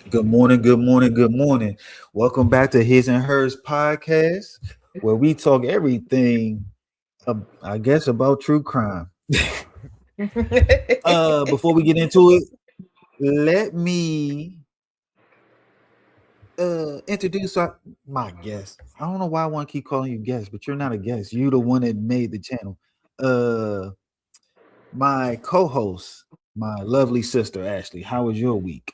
Good morning, good morning, good morning. Welcome back to His and Hers podcast, where we talk everything, I guess, about true crime. Before we get into it, let me introduce my guest. I don't know why I want to keep calling you guest, but you're not a guest. You're the one that made the channel. Uh, my co-host, my lovely sister Ashley. How was your week?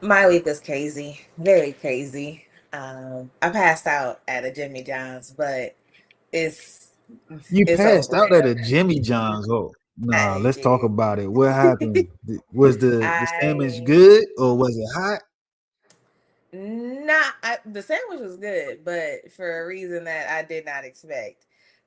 My week was crazy, very crazy. I passed out at a Jimmy John's, but it's You it's passed over out at now. a Jimmy John's. Oh, nah. I Let's talk did. about it. What happened? Was the sandwich I good or was it hot? the sandwich was good, but for a reason that I did not expect.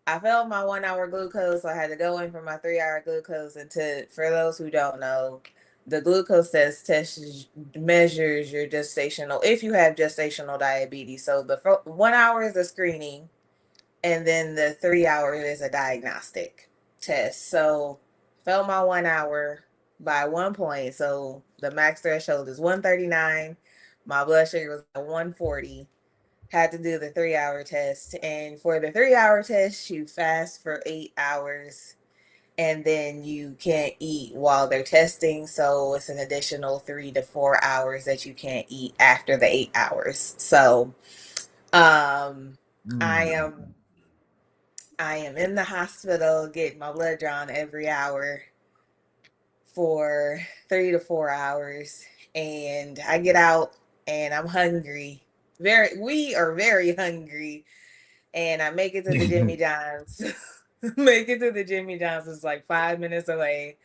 I felt my 1 hour glucose, so I had to go in for my 3 hour glucose. And for those who don't know, the glucose test measures your gestational if you have gestational diabetes. So the 1 hour is a screening, and then the 3 hour is a diagnostic test. So felt my 1 hour by 1 point. So the max threshold is 139. My blood sugar was at 140. Had to do the 3 hour test. And for the 3 hour test, you fast for 8 hours, and then you can't eat while they're testing. So it's an additional 3 to 4 hours that you can't eat after the 8 hours. So um I Mm. am I am in the hospital getting my blood drawn every hour for 3 to 4 hours, and I get out and I'm hungry. We are very hungry, and I make it to the Jimmy John's. Make it to the Jimmy John's is like 5 minutes away.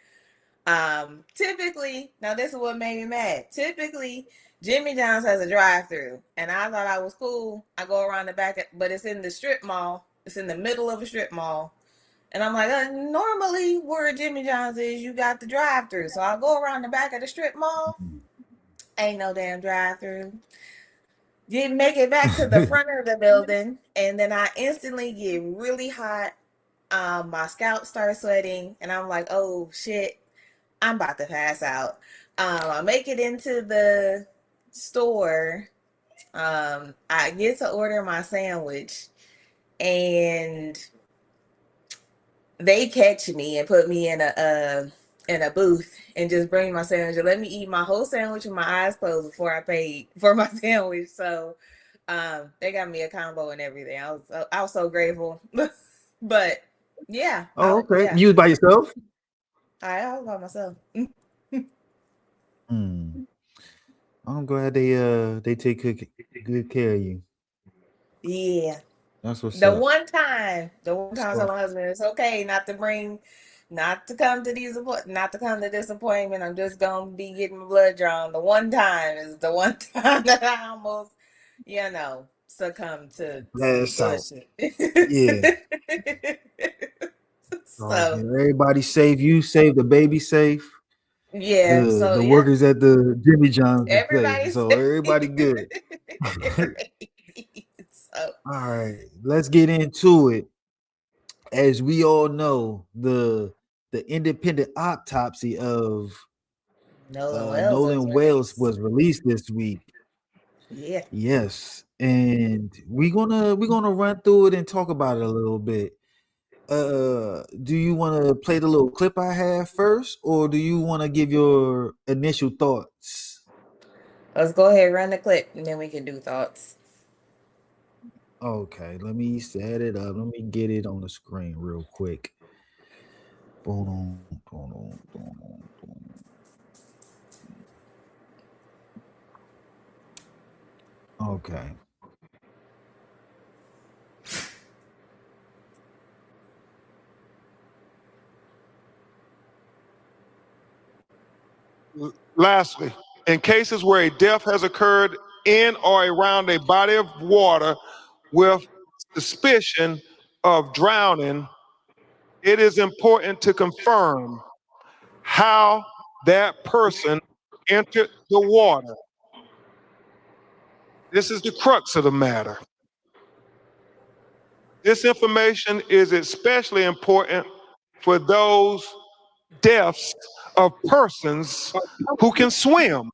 Typically, now this is what made me mad. Typically, Jimmy John's has a drive-through, and I thought I was cool. I go around the back, but it's in the strip mall. It's in the middle of a strip mall. And I'm like, normally where Jimmy John's is, you got the drive through. So I'll go around the back of the strip mall. Ain't no damn drive through. Didn't make it back to the front of the building. And then I instantly get really hot. My scalp starts sweating. And I'm like, oh shit, I'm about to pass out. I make it into the store. I get to order my sandwich. And they catch me and put me in a booth and just bring my sandwich and let me eat my whole sandwich with my eyes closed before I paid for my sandwich. So they got me a combo and everything. I was so grateful. But yeah, Oh, okay. yeah. You was by yourself? I was by myself. Mm. I'm glad they take good care of you. Yeah. That's what's up. The one time I told So, my husband it's okay not to come to not to come to disappointment. I'm just gonna be getting my blood drawn. The one time is the one time that I almost, succumb to some pass out. bullshit. Yeah. So So everybody safe. You safe. The baby safe. yeah, The so yeah, workers at the Jimmy John's is safe. everybody's So everybody good. so All right. Let's get into it. As we all know, the independent autopsy of Nolan Wells was Nolan Wales released. was released this week. Yeah. Yes, and we're gonna run through it and talk about it a little bit. Do you want to play the little clip I have first, or do you want to give your initial thoughts? Let's go ahead, run the clip, and then we can do thoughts. Okay, let me set it up. Let me get it on the screen real quick. Boom, boom, boom, boom, boom. Okay. Lastly, in cases where a death has occurred in or around a body of water with suspicion of drowning, it is important to confirm how that person entered the water. This is the crux of the matter. This information is especially important for those deaths of persons who can swim.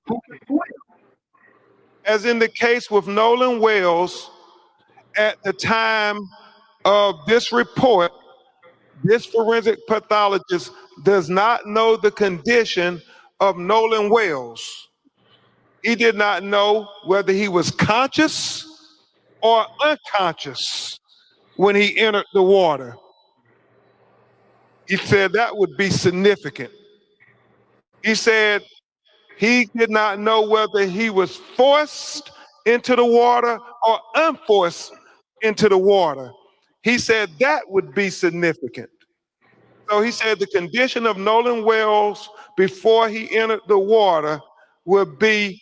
As in the case with Nolan Wells, at the time of this report, this forensic pathologist does not know the condition of Nolan Wells. He did not know whether he was conscious or unconscious when he entered the water. He said that would be significant. He said he did not know whether he was forced into the water or unforced into the water. He said that would be significant. So he said the condition of Nolan Wells before he entered the water would be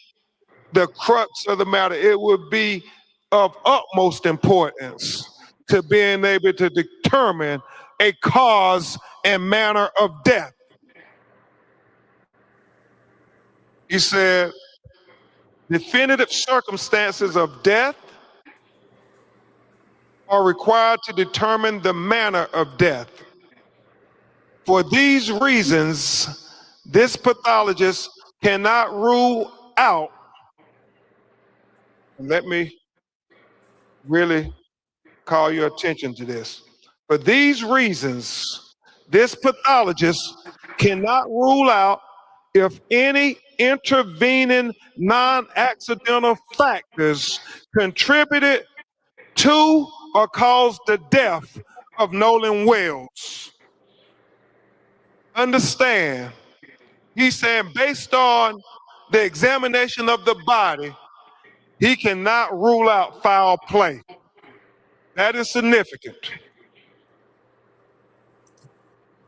the crux of the matter. It would be of utmost importance to being able to determine a cause and manner of death. He said, definitive circumstances of death are required to determine the manner of death. For these reasons, this pathologist cannot rule out, let me really call your attention to this. For these reasons, this pathologist cannot rule out if any intervening non-accidental factors contributed to or caused the death of Nolan Wells. Understand, he's saying based on the examination of the body, he cannot rule out foul play. That is significant.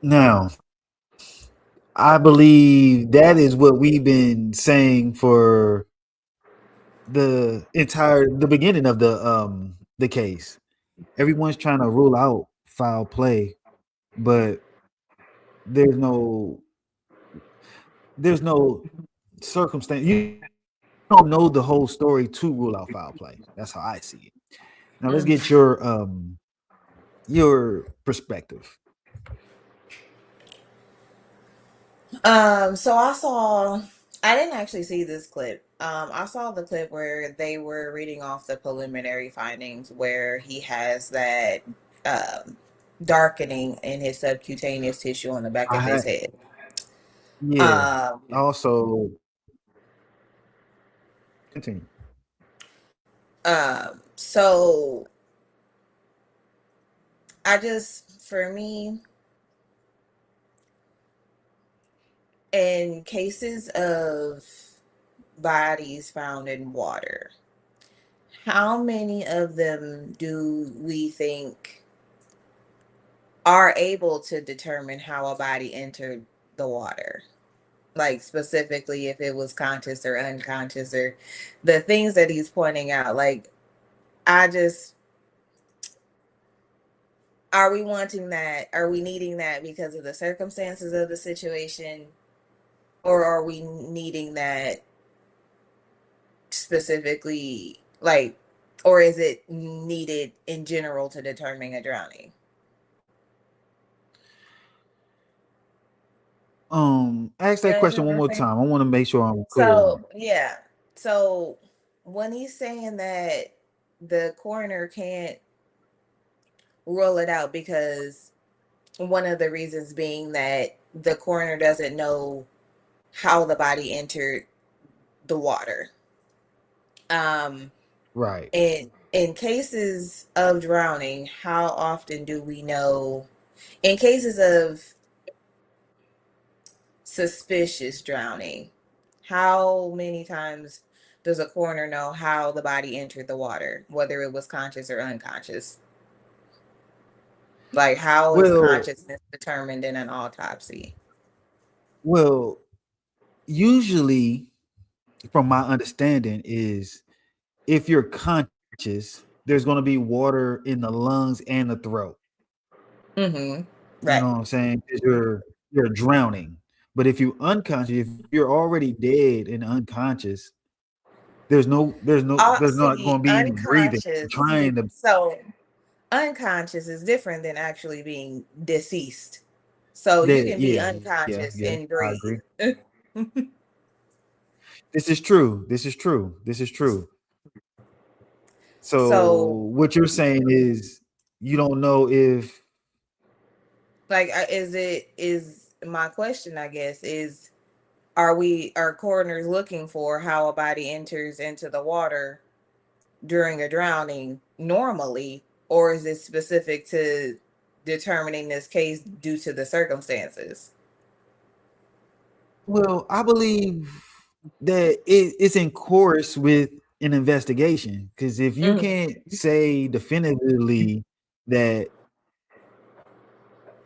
Now, I believe that is what we've been saying for the beginning of the case. Everyone's trying to rule out foul play, but there's no circumstance. You don't know the whole story to rule out foul play. That's how I see it. Now let's get your perspective. So I didn't actually see this clip. I saw the clip where they were reading off the preliminary findings where he has that darkening in his subcutaneous tissue on the back of his head. Yeah. Also, continue. So for me, in cases of bodies found in water, how many of them do we think are able to determine how a body entered the water? Like specifically if it was conscious or unconscious, or the things that he's pointing out. Like, are we wanting that? Are we needing that because of the circumstances of the situation? Or are we needing that specifically, like, or is it needed in general to determine a drowning? Ask that question one more time. I want to make sure I'm clear. So, yeah. So when he's saying that the coroner can't rule it out because one of the reasons being that the coroner doesn't know how the body entered the water. Right. In cases of drowning, how often do we know, in cases of suspicious drowning, how many times does a coroner know how the body entered the water, whether it was conscious or unconscious? Like, how is consciousness determined in an autopsy? Well, usually, from my understanding, is if you're conscious, there's going to be water in the lungs and the throat. Mm-hmm. Right. You know what I'm saying? You're drowning. But if you're unconscious, if you're already dead and unconscious, there's not going to be any breathing. So unconscious is different than actually being deceased. So you That can be yeah, unconscious and I breathe. agree. This is true. This is true. This is true. So, So what you're saying is you don't know if like, is my question? I guess is are coroners looking for how a body enters into the water during a drowning normally, or is it specific to determining this case due to the circumstances? well, I believe that it's in course with an investigation. Because if you Mhm. can't say definitively that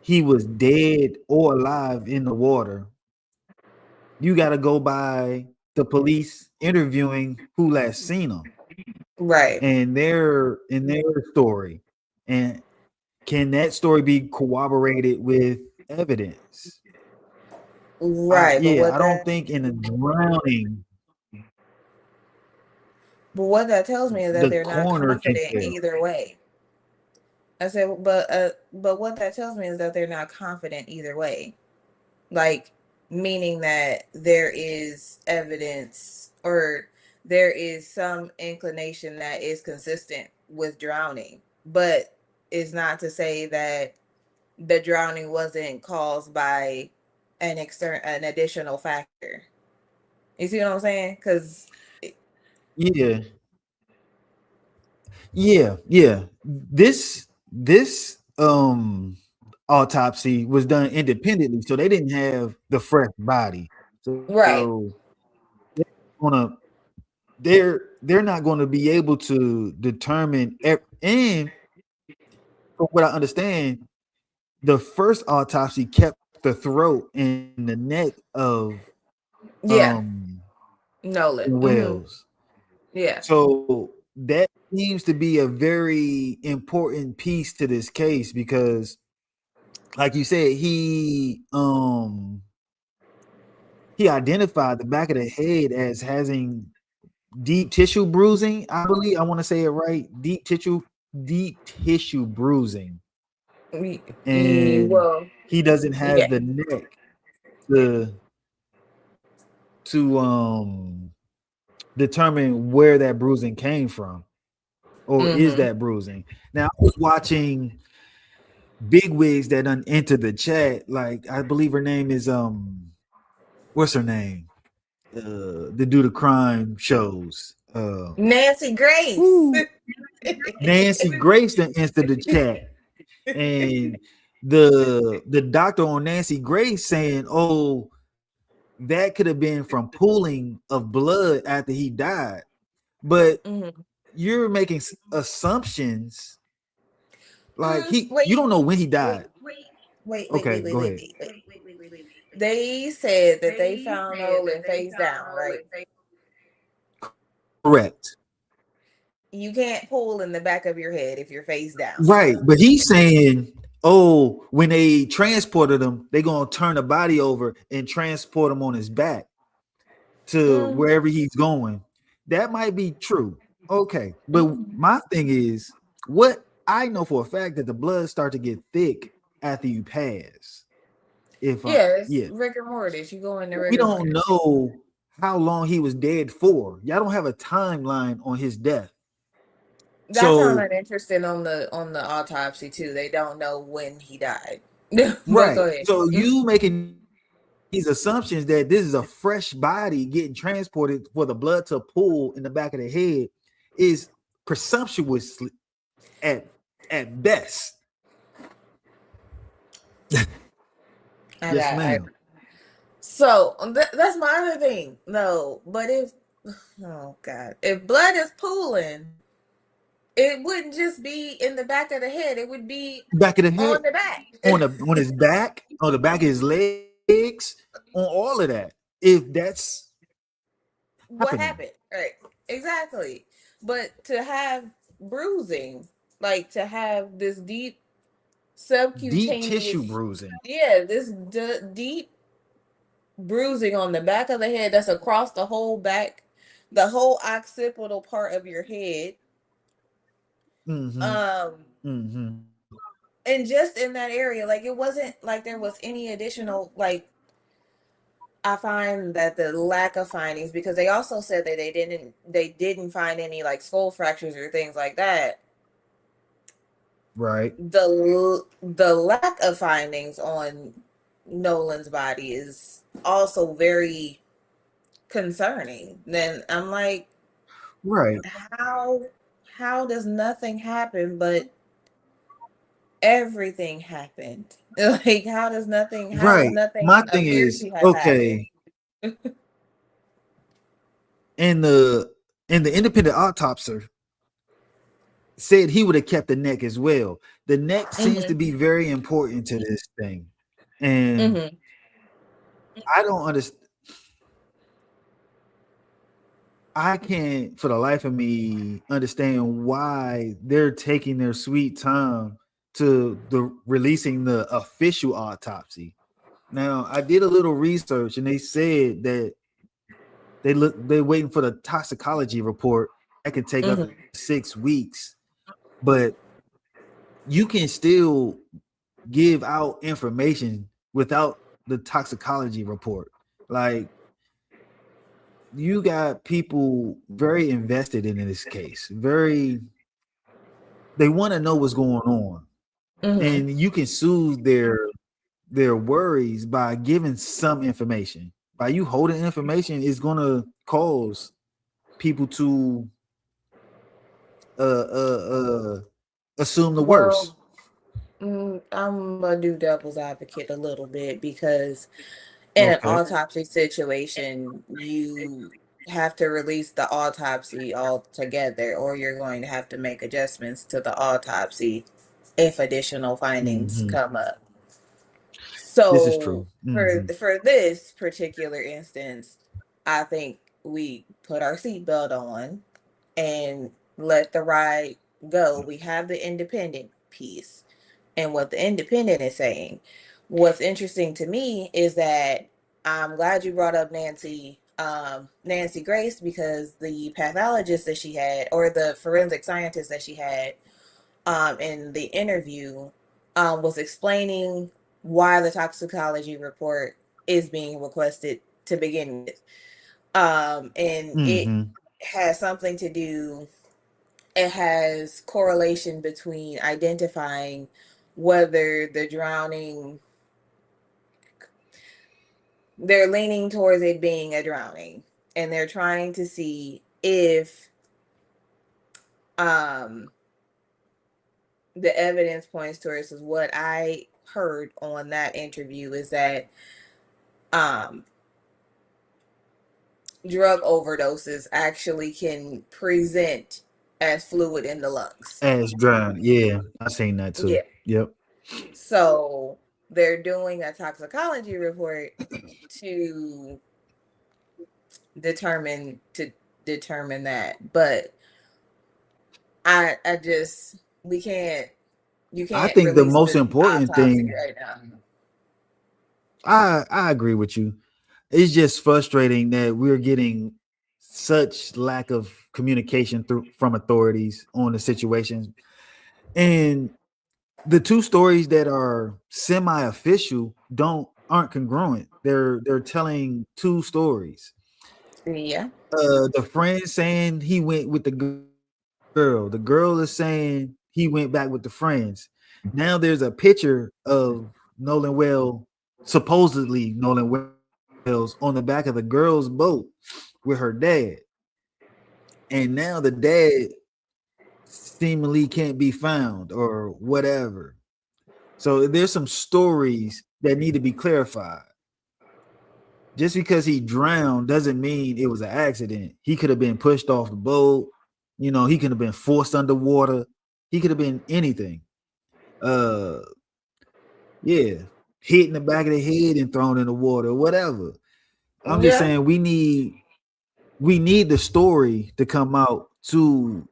he was dead or alive in the water, you got to go by the police interviewing who last seen him Right, and their story, and can that story be corroborated with evidence? right. Yeah, I don't think in a drowning But what that tells me is that the they're not coroner can confident tell. either way. I said, but what that tells me is that they're not confident either way. Like, meaning that there is evidence or there is some inclination that is consistent with drowning, but it's not to say that the drowning wasn't caused by an additional factor. You see what I'm saying? Because Yeah, yeah. This autopsy was done independently, so they didn't have the fresh body. right, So gonna they're not going to be able to determine and from what I understand, the first autopsy kept the throat and the neck of yeah, um Nolan, Wells. yeah, So that seems to be a very important piece to this case because, like you said, he identified the back of the head as having deep tissue bruising. I believe I want to say it right. Deep tissue bruising, and well, he doesn't have yeah, the neck to to determine where that bruising came from or is mm-hmm. that bruising. Now I was watching big wigs that entered the chat. Like I believe her name is what's her name? The do the crime shows. Nancy Grace. Woo, Nancy Grace then entered the chat, and the doctor on Nancy Grace saying, "Oh, that could have been from pooling of blood after he died," but Mhm. you're making assumptions. Like you Wait, don't know when he died. wait, wait, Okay, wait, wait, go wait, ahead. wait, wait. They said that they found Nolan face down, right? Correct. You can't pull in the back of your head if you're face down. Right, but he's saying, "Oh, when they transported him, they're gonna turn the body over and transport him on his back to Mm, wherever he's going." That might be true. Okay, but mhm. my thing is, what I know for a fact that the blood starts to get thick after you pass. If I Yeah, it's yeah, rigor mortis. You go into we rigor don't mortis. know how long he was dead for. Y'all don't have a timeline on his death. That's found So that interesting on the autopsy too. They don't know when he died. But right, go ahead. so you making these assumptions that this is a fresh body getting transported for the blood to pool in the back of the head is presumptuous at at best. I Yes, got. ma'am. So that's my other thing. No, but if oh god, if blood is pooling, it wouldn't just be in the back of the head. It would be Back of the head, on the back. on his back, on the back of his legs, on all of that. If that's What happening, happened? Right. Exactly. But to have bruising, like to have this deep deep tissue subcutaneous, bruising. yeah, this deep bruising on the back of the head that's across the whole back, the whole occipital part of your head. Mm-hmm. Um, Mm-hmm. and just in that area, like it wasn't like there was any additional like. I find that the lack of findings, because they also said that they didn't find any like skull fractures or things like that. Right. The lack of findings on Nolan's body is also very concerning. Then I'm like, Right. how how does nothing happen but everything happened? Like how Right. nothing My thing appears is, to have happened? okay, and the independent autopsy said he would have kept the neck as well. The neck seems to Mm-hmm. be very important to this thing. And Mm-hmm. I don't understand. I can't for the life of me understand why they're taking their sweet time to the releasing the official autopsy. Now, I did a little research and they said that they're waiting for the toxicology report. That could take up to Mm-hmm. 6 weeks, but you can still give out information without the toxicology report. Like, you got people very invested in this case. They want to know what's going on. Mm-hmm. And you can soothe their worries by giving some information. By you holding information is going to cause people to uh uh uh assume the worst. Well, I'm gonna do devil's advocate a little bit, because in an Okay. autopsy situation, you have to release the autopsy altogether, or you're going to have to make adjustments to the autopsy if additional findings Mm-hmm. come up. This is So true. for Mm-hmm. for this particular instance, I think we put our seatbelt on and let the ride go. We have the independent piece and what the independent is saying. What's interesting to me is that I'm glad you brought up Nancy Grace, because the pathologist that she had, or the forensic scientist that she had, in the interview, was explaining why the toxicology report is being requested to begin with. And it Mm-hmm. has something to do, it has correlation between identifying whether the drowning, they're leaning towards it being a drowning, and they're trying to see if um the evidence points towards, is what I heard on that interview, is that um drug overdoses actually can present as fluid in the lungs. As drown. Yeah, I seen that too. Yeah. Yep. So they're doing a toxicology report to determine to determine that. But I just we can't you I can't think the release most the important autopsy thing, right now. I agree with you. It's just frustrating that we're getting such lack of communication from authorities on the situation. And the two stories that are semi-official aren't congruent. They're telling two stories. Yeah. The friend saying he went with the girl. The girl is saying he went back with the friends. Now there's a picture of Nolan Well, supposedly Nolan Wells, on the back of the girl's boat with her dad. And now the dad seemingly can't be found or whatever. So there's some stories that need to be clarified. Just because he drowned doesn't mean it was an accident. He could have been pushed off the boat. He could have been forced underwater. He could have been anything. Uh, yeah, hit in the back of the head and thrown in the water, whatever. I'm just Yeah. saying we need the story to come out to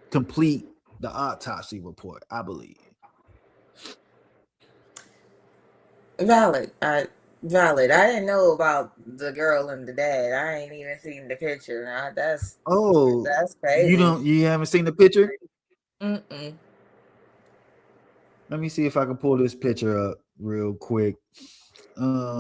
complete the autopsy report. I believe. Valid. Valid. I didn't know about the girl and the dad. I ain't even seen the picture. Oh, That's you crazy. don't you haven't seen the picture? Mm-mm. Let me see if I can pull this picture up real quick. Talk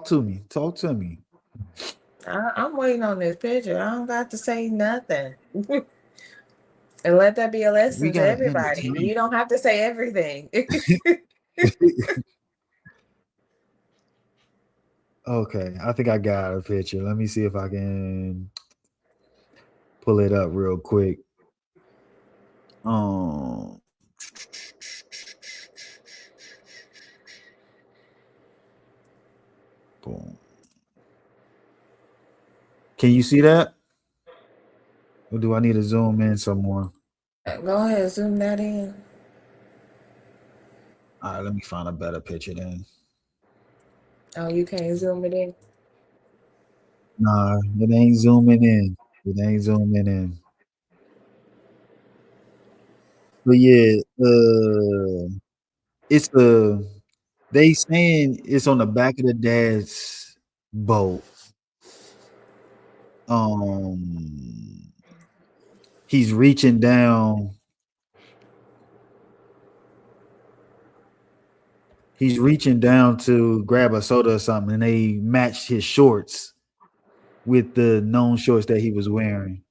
to me. Talk to me. I'm waiting on this picture. I don't got to say nothing. And let that be a We lesson to got everybody. entertainment. You don't have to say everything. Okay, I think I got a picture. Let me see if I can pull it up real quick. Boom. Can you see that? Or do I need to zoom in some more? Go ahead, zoom that in. All right, let me find a better picture then. Oh, you can't zoom it in? Nah, it ain't zooming in. It ain't zooming in. But yeah, it's they saying it's on the back of the dad's boat. He's reaching down. He's reaching down to grab a soda or something, and they matched his shorts with the known shorts that he was wearing.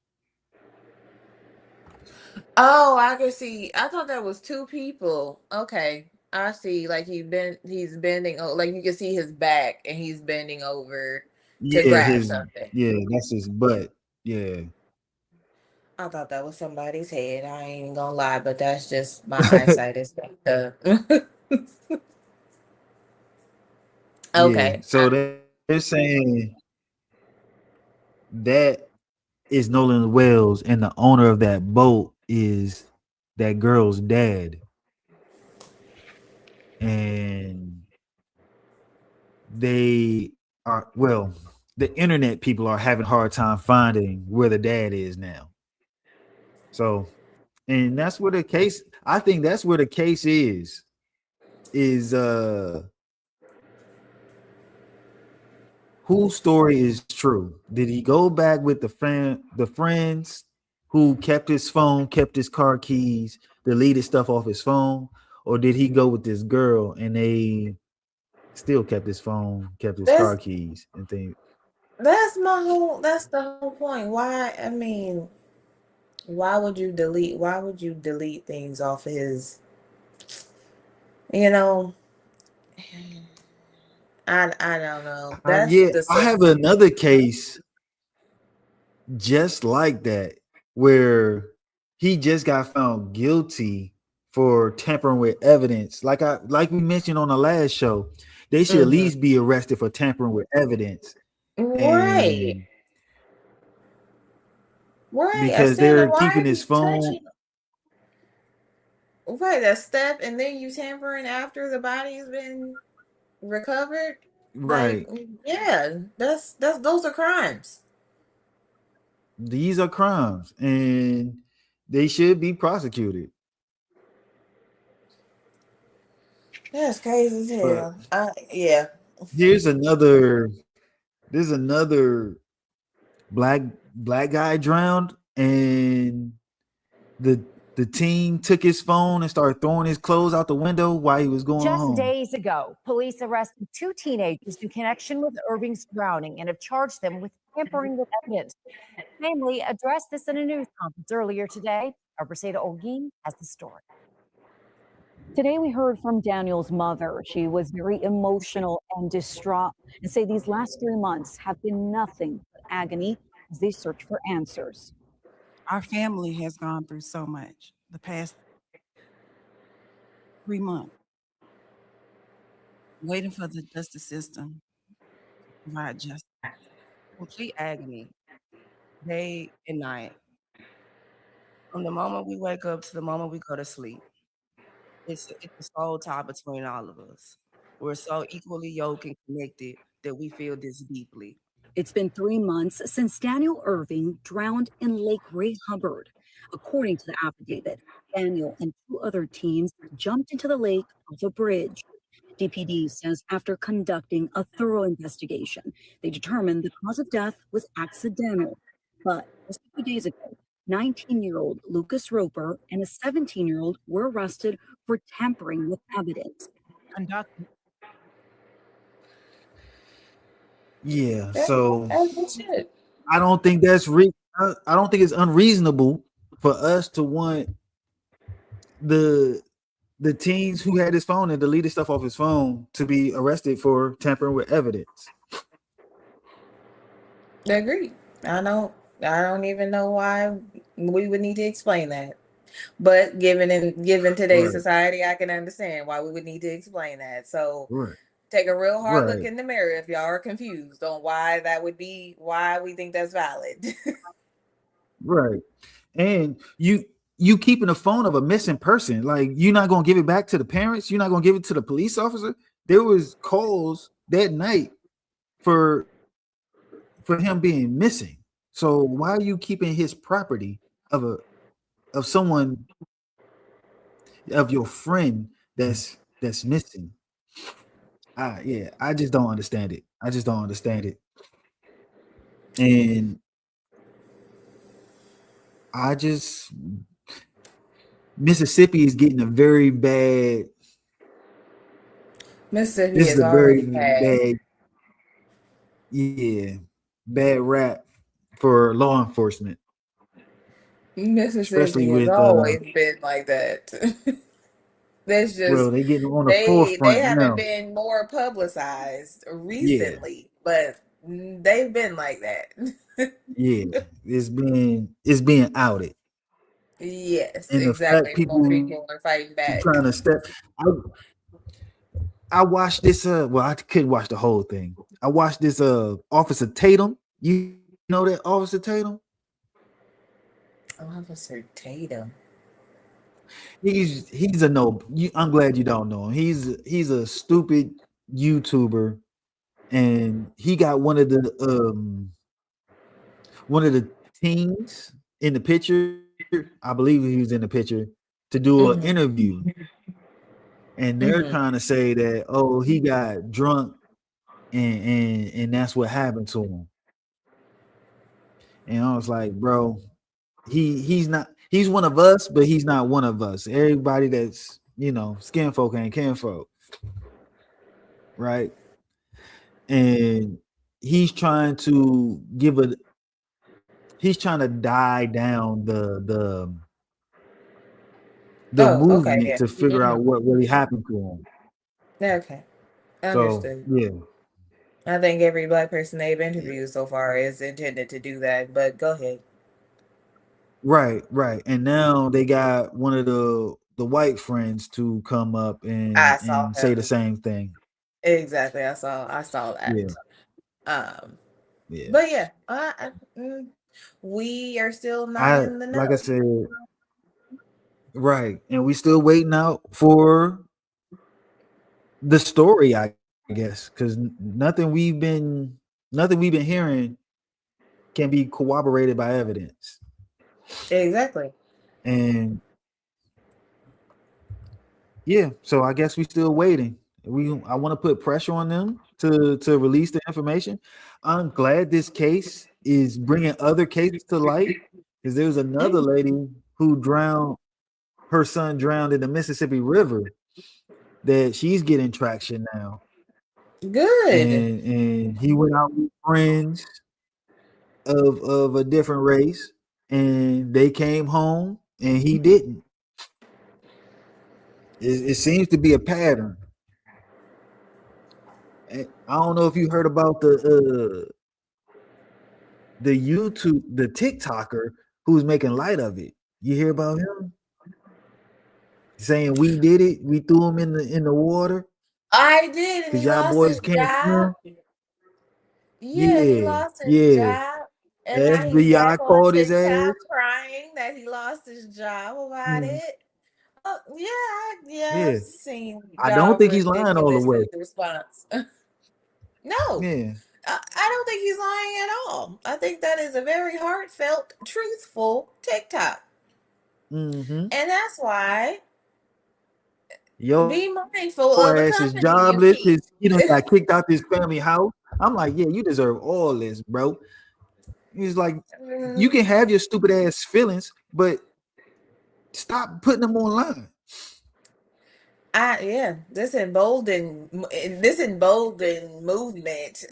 Oh, I can see. I thought that was two people. Okay. I see. Like he's bending, like you can see his back and he's bending over to Yeah, grab something. that's his butt. Yeah. I thought that was somebody's head. I ain't even gonna lie, but that's just my eyesight is fucked up. Yeah. Okay. So they're saying that is Nolan Wells, and the owner of that boat is that girl's dad. And they are, well, the internet people are having a hard time finding where the dad is now. So, and that's where the case, I think that's where the case is whose story is true? Did he go back with the friends who kept his phone, kept his car keys, deleted stuff off his phone, or did he go with this girl and they still kept his phone, kept his car That's keys and things? that's the whole point. Why would you delete things off of his, you know, I don't know. That's Yeah, the I have another case just like that where he just got found guilty for tampering with evidence. Like we mentioned on the last show, they should at Mhm. least be arrested for tampering with evidence. Right. And Right. I because said, they're why keeping are you his phone touching? Right, a step, and then you tampering after the body has been recovered. Like, right. yeah, that's those are crimes. These are crimes and they should be prosecuted. That's crazy as But hell. Yeah. here's another there's another black black guy drowned, and the the teen took his phone and started throwing his clothes out the window while he was going Just home. days ago, police arrested two teenagers in connection with Irving's drowning and have charged them with tampering with evidence. The family addressed this in a news conference earlier today. Our Braseda Olguin has the story. Today, we heard from Daniel's mother. She was very emotional and distraught and say these last 3 months have been nothing but agony as they search for answers. Our family has gone through so much the past 3 months, waiting for the justice system to provide justice. Complete agony, day and night. From the moment we wake up to the moment we go to sleep, it's a soul tie between all of us. We're so equally yoked and connected that we feel this deeply. It's been 3 months since Daniel Irving drowned in Lake Ray Hubbard. According to the affidavit, Daniel and two other teens jumped into the lake off a bridge. DPD says after conducting a thorough investigation, they determined the cause of death was accidental. But just a few days ago, 19-year-old Lucas Roper and a 17-year-old were arrested for tampering with evidence. Conducting. Yeah. That's So good shit. I don't think I don't think it's unreasonable for us to want the teens who had his phone and deleted stuff off his phone to be arrested for tampering with evidence. Agreed. I don't even know why we would need to explain that. But given today's Right. society, I can understand why we would need to explain that. So Right. take a real hard look Right. in the mirror if y'all are confused on why that would be why we think that's valid. Right. And you keeping the phone of a missing person, like you're not gonna give it back to the parents, you're not gonna give it to the police officer. There was calls that night for him being missing. So why are you keeping his property of someone of your friend that's missing? Yeah, I just don't understand it. I just don't understand it. And I just Mississippi is getting a very bad. Mississippi This is is a very already bad. bad, yeah, bad rap for law enforcement, especially Mississippi has with always been like that. There's well, just they getting on the they forefront haven't now. been more publicized Yeah, recently, but they've been like that. yeah, it's being outed, Yes, and the fact exactly. More people people are fighting back. trying to step. I, I watched this. Well, I couldn't watch the whole thing. I watched this. Officer Tatum. You know that Officer Tatum? Officer Tatum. He's a no. I'm glad you don't know him. He's a stupid YouTuber, and he got one of the teens in the picture. I believe he was in the picture to do an Mm-hmm. interview, and they're Mm-hmm. trying to say that he got drunk and that's what happened to him. And I was like, bro, he's not. He's one of us, but he's not one of us. Everybody that's skin folk ain't kin folk, right? And he's trying to he's trying to die down the Oh, okay, movement yeah. to figure Mm-hmm. out what really happened to him. Okay, So understood. yeah, I think every black person they've interviewed so far is intended to do that, but go ahead. right. And now they got one of the white friends to come up I saw and say the him. same thing. Exactly. I saw Yeah, that. Um, yeah. but yeah, we are still not in the Like I know. said, right, and we still waiting out for the story, I guess, because nothing we've been hearing can be corroborated by evidence. Exactly. And yeah, so I guess we still waiting. I want to put pressure on them to release the information. I'm glad this case is bringing other cases to light because there was another lady who drowned. Her son drowned in the Mississippi River. That she's getting traction now, Good. and he went out with friends of a different race, and they came home, and he didn't. It seems to be a pattern. I don't know if you heard about the the TikToker who's making light of it. You hear about him saying we did it, we threw him in the water I did, and because he y'all lost his boys can't job. swim. Yeah, he Yeah, lost his yeah. job, and The now he's FBI back on called his ass. TikTok crying that he lost his job about Mhm. it. Oh, yeah, Yeah, I've seen I don't y'all think he's lying all the ridiculous way. response. No, Yeah. I don't think he's lying at all. I think that is a very heartfelt, truthful TikTok. Mm-hmm. And that's why Your be mindful of the ass is company you jobless. keep. He done got kicked out this family house. I'm like, yeah, you deserve all this, bro. He's like, you can have your stupid ass feelings, but stop putting them online. This emboldened movement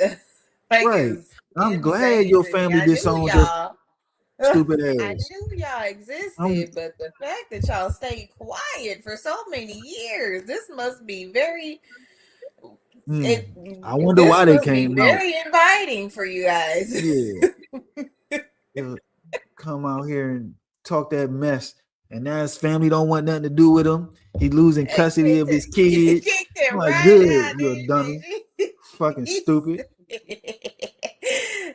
like Right. is I'm glad insane your to me. family I knew disowned your y'all. stupid I ass. knew y'all I'm, existed, but the fact that y'all stayed quiet for so many years, this must be very it I wonder this why they must be came out. very inviting for you guys. Yeah. They'll come out here and talk that mess. And now his family don't want nothing to do with him. He's losing custody of his Kicked kids. it I'm like, right good, out, you're a didn't dummy. Fucking she? stupid.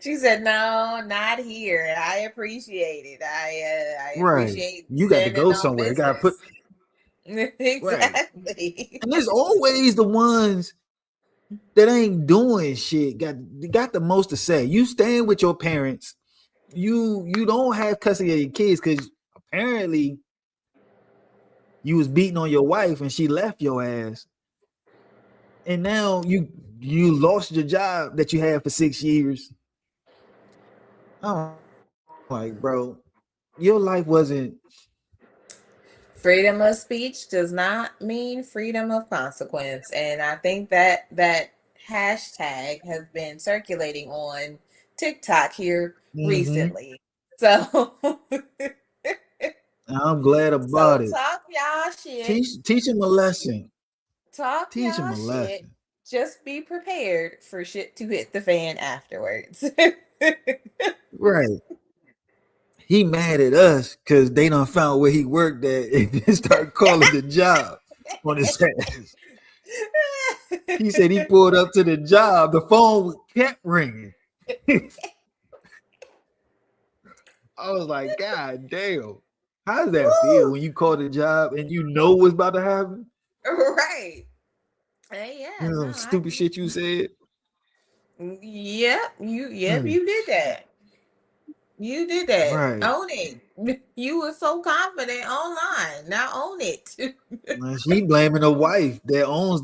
She said, "No, not here. I appreciate it. I Right. appreciate You got to standing go on somewhere. You gotta put business." right. Exactly. And there's always the ones that ain't doing shit. Got the most to say. You staying with your parents. You don't have custody of your kids because apparently you was beating on your wife and she left your ass. And now you lost your job that you had for 6 years. I'm like, bro, your life wasn't Freedom of speech does not mean freedom of consequence, and I think that that hashtag has been circulating on TikTok here recently. So I'm glad so about it. talk y'all shit. Teach him a lesson. Talk Teach him y'all a shit. lesson. Just be prepared for shit to hit the fan afterwards. Right. He mad at us because they done found where he worked at and then start calling the job on his ass. He said he pulled up to the job. The phone kept ringing. I was like, God damn. How does that feel when you call the job and you know what's about to happen? Right. Hey, yeah, You no, know, stupid shit you said. yep, you did that. You did that. Right. Own it. You were so confident online. Now own it. She blaming the wife that owns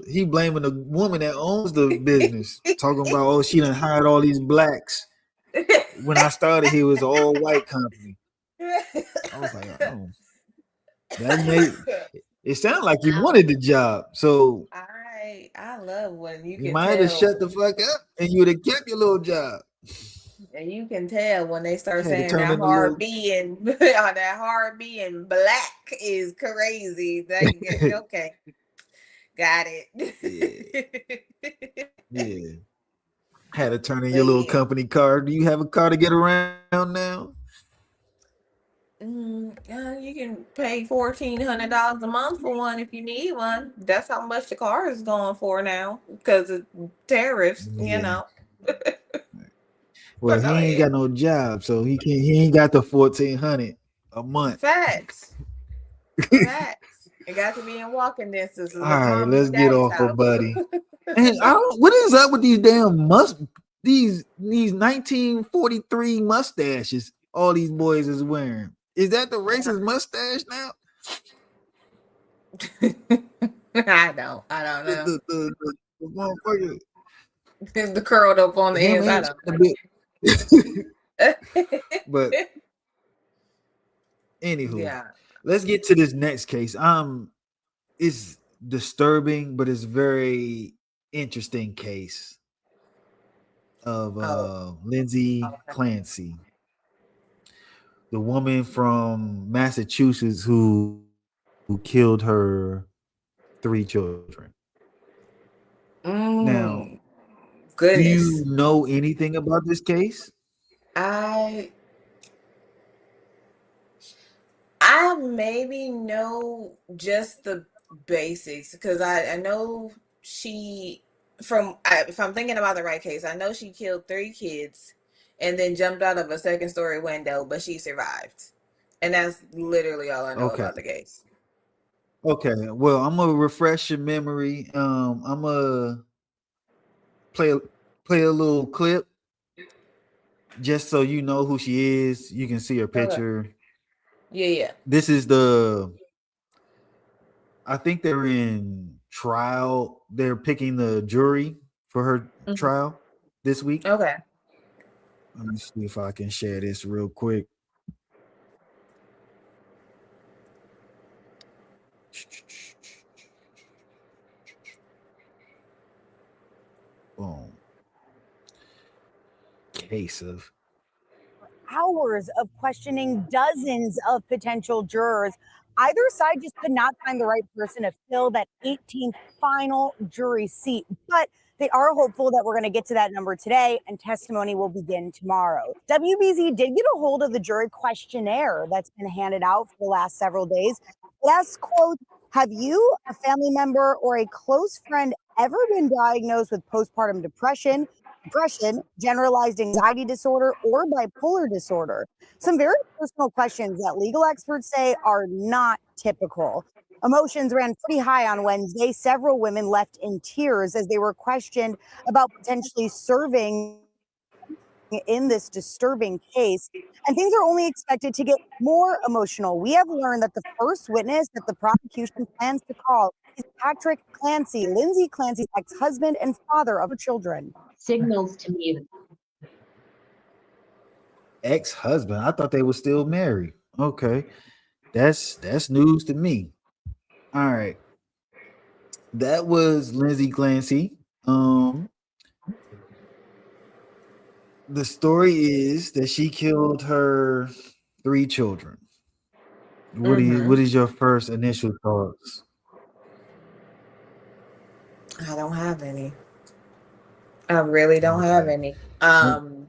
he blaming the woman that owns the business. Talking about, oh, she done hired all these blacks. When I started here, it was an all white company. I was like, oh, that made it sound like you wanted the job. So I love when you you can might have tell, shut the fuck up and you would have kept your little job. and you can tell when they start Had to saying turn that in the hard little B and that hard B and black is crazy. That you get okay. Got yeah, it. yeah. Had to turn in your But little yeah. company car. Do you have a car to get around now? You can pay $1,400 a month for one if you need one. That's how much the car is going for now because of tariffs, you Yeah. know. Well, But he go ain't ahead. got no job, so he ain't got the 1,400 a month. Facts. Facts. It got to be in walking distance of All his right, mom and let's get daddy's off of house. Buddy. And I don't. What is up with these damn these 1943 mustaches? All these boys is wearing. Is that the racist mustache now? I don't The know. the the, the motherfucker, The curled up on the him ends. I and don't a bit. But know. anywho, Yeah. let's get to this next case. It's disturbing, but it's very interesting case of Oh, Lindsay okay. Clancy, the woman from Massachusetts who killed her 3 children. Now, Mm, do you goodness. know anything about this case? I I maybe know just the basics because I know if I'm thinking about the right case, I know she killed 3 kids and then jumped out of a second story window, but she survived. And that's literally all I know Okay. about the case. Okay. Well, I'm gonna refresh your memory. I'm gonna play play a little clip just so you know who she is. You can see her Okay. picture. Yeah. This is I think they're in trial. They're picking the jury for her Mhm. trial this week. Okay. Let me see if I can share this real quick. Boom. Case of Hours of questioning dozens of potential jurors. Either side just could not find the right person to fill that 18th final jury seat. But they are hopeful that we're going to get to that number today and testimony will begin tomorrow. WBZ did get a hold of the jury questionnaire that's been handed out for the last several days. It asks, quote, have you, a family member, or a close friend ever been diagnosed with postpartum depression, generalized anxiety disorder, or bipolar disorder? Some very personal questions that legal experts say are not typical. Emotions ran pretty high on Wednesday. Several women left in tears as they were questioned about potentially serving in this disturbing case. And things are only expected to get more emotional. We have learned that the first witness that the prosecution plans to call is Patrick Clancy, Lindsay Clancy's ex-husband and father of her children. Signals to me. ex-husband. I thought they were still married. Okay. That's news to me. All right. That was Lindsay Clancy. The story is that she killed her 3 children. What is your first initial thoughts? I don't have any. I really don't have any. Because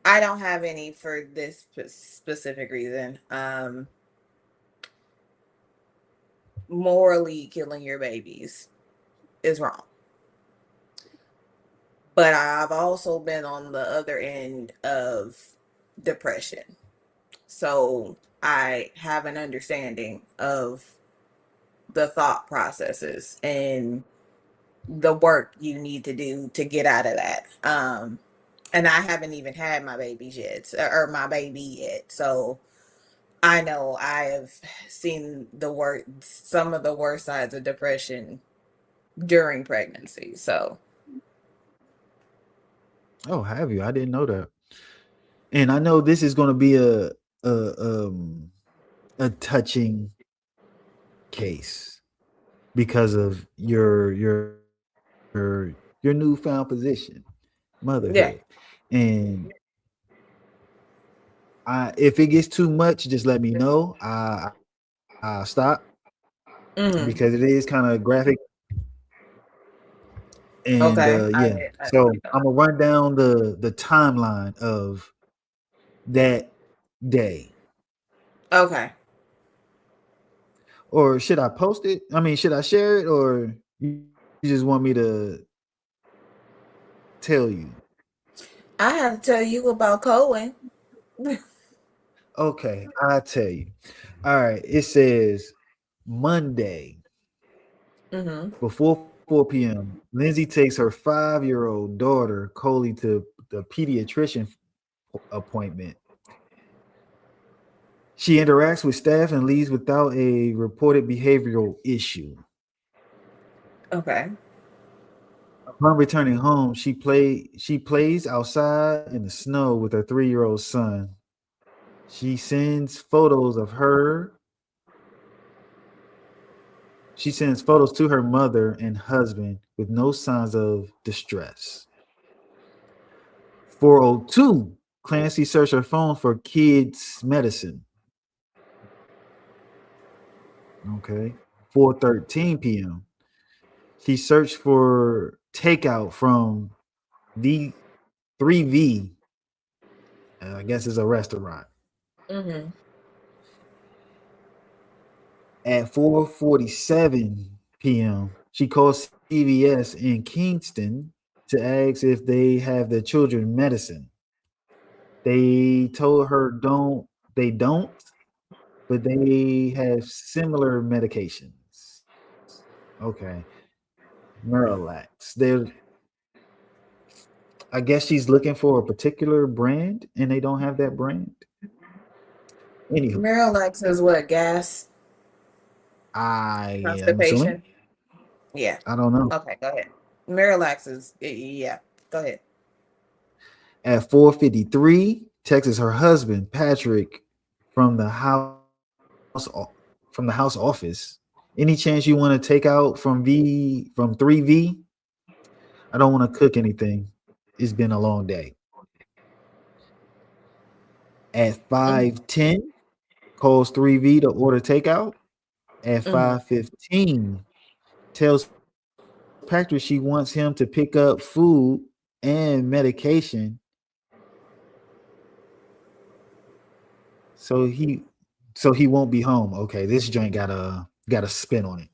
I don't have any for this specific reason. Morally killing your babies is wrong. But I've also been on the other end of depression. So I have an understanding of the thought processes and the work you need to do to get out of that. And I haven't even had my babies yet, or my baby yet. So I know I have seen some of the worst sides of depression during pregnancy. So. Oh, have you? I didn't know that. And I know this is going to be a touching case because of your newfound position, motherhood. Yeah. And if it gets too much, just let me know. I'll stop because it is kind of graphic. And okay. So I'm gonna run down the timeline of that day. Okay. Or should I post it? I mean, should I share it, or you just want me to tell you? I have to tell you about Cohen. Okay, I'll tell you. All right, it says Monday before 4 p.m. Lindsay takes her 5-year-old daughter Coley to the pediatrician appointment. She interacts with staff and leaves without a reported behavioral issue. Okay. Upon returning home, she plays outside in the snow with her 3-year-old son. She sends photos of her. She sends photos to her mother and husband with no signs of distress. 4:02, Clancy searched her phone for kids' medicine. Okay. 4:13 p.m. She searched for takeout from the 3V. I guess it's a restaurant. At 4:47 p.m., she calls CVS in Kingston to ask if they have the children medicine. They told her they don't, but they have similar medications. Okay. Miralax. I guess she's looking for a particular brand and they don't have that brand. Anywho. Miralax is what, gas? I am Constipation? assuming. Yeah. I don't know. Okay, go ahead. Miralax is, yeah, go ahead. At 4:53, texts her husband Patrick from the house from the house office. Any chance you want to take out from 3V? I don't want to cook anything. It's been a long day. At 5:10, calls 3V to order takeout. At 5:15, tells Patrick she wants him to pick up food and medication. So he won't be home. Okay, this joint got a spin on it.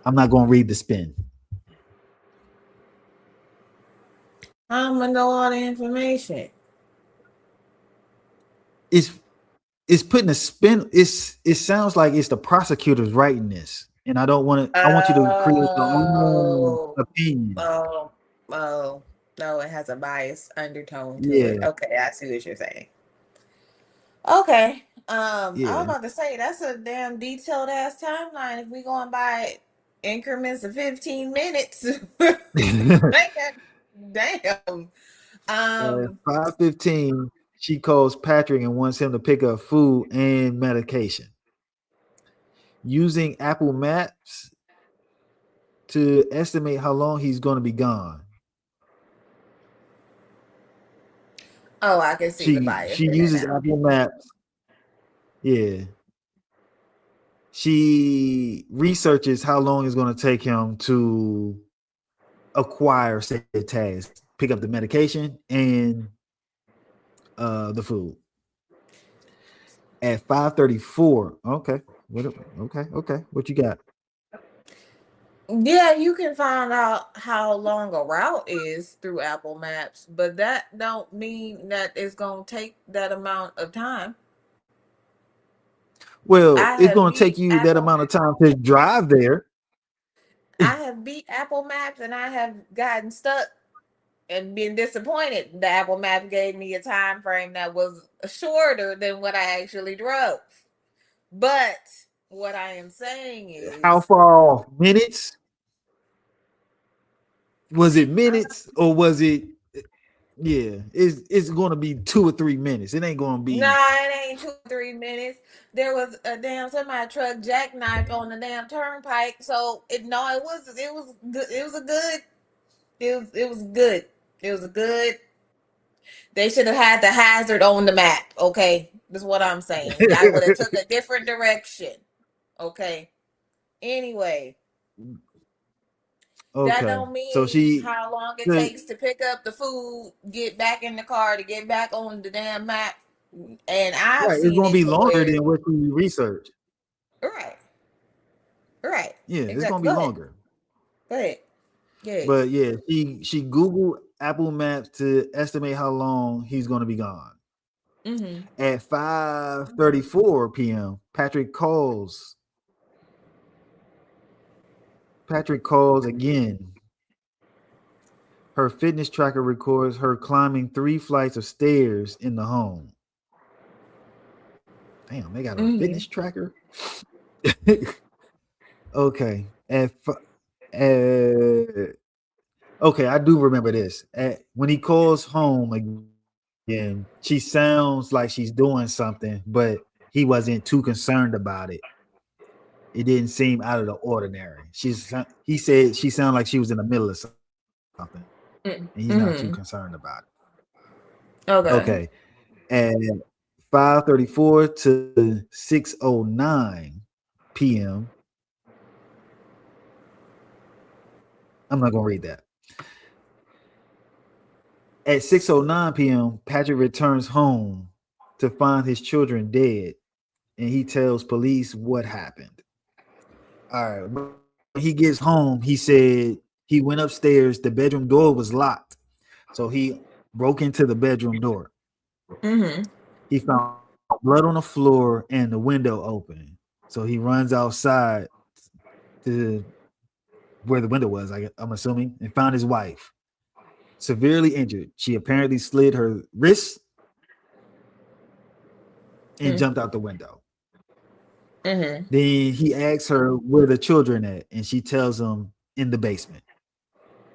I'm not gonna read the spin. I'm gonna know all the information. It's putting a spin. It sounds like it's the prosecutors writing this, and I don't want to. I want you to create your own opinion. No, it has a bias undertone to Yeah. it. Okay, I see what you're saying. Okay. I was Yeah. about to say that's a damn detailed ass timeline. If we going by increments of 15 minutes. Damn. 5:15, she calls Patrick and wants him to pick up food and medication. Using Apple Maps to estimate how long he's going to be gone. Oh, I can see the bias. She uses Apple Maps. Yeah. She researches how long it's going to take him to acquire said tasks, pick up the medication and the food. At 5:34, okay. What you got? Yeah, you can find out how long a route is through Apple Maps, but that don't mean that it's gonna take that amount of time. Well, it's going to take you that amount of time to drive there. I have beat Apple Maps and I have gotten stuck and been disappointed. The Apple Maps gave me a time frame that was shorter than what I actually drove. But what I am saying is, how far? Minutes? Was it minutes or was it? Yeah, it's going to be 2 or 3 minutes. It ain't going to be. Nah, it ain't 2 or 3 minutes. There was a damn semi truck jackknife on the damn turnpike. So it was good. It was good. It was a good. They should have had the hazard on the map. Okay, that's what I'm saying. I would have took a different direction. Okay. Anyway. Okay. That don't mean how long it takes to pick up the food, get back in the car, to get back on the damn map. And I've seen it's going to be longer than what you research. Right. Yeah, exactly. It's going to be longer. Go ahead. Yeah. But yeah, she Googled Apple Maps to estimate how long he's going to be gone. Mm-hmm. At 5:34 p.m., Patrick calls again. Her fitness tracker records her climbing 3 flights of stairs in the home. Damn, they got a fitness tracker. Okay. Okay, I do remember this. When he calls home again, she sounds like she's doing something, but he wasn't too concerned about it. It didn't seem out of the ordinary. He said she sounded like she was in the middle of something, and he's not too concerned about it. Okay. At 5:34 to 6:09 p.m. I'm not gonna read that. At 6:09 p.m., Patrick returns home to find his children dead, and he tells police what happened. All right. When he gets home, he said he went upstairs. The bedroom door was locked, so he broke into the bedroom door. Mm-hmm. He found blood on the floor and the window open. So he runs outside to where the window was, I'm assuming, and found his wife severely injured. She apparently slid her wrist and jumped out the window. Mm-hmm. Then he asks her where the children at, and she tells him in the basement.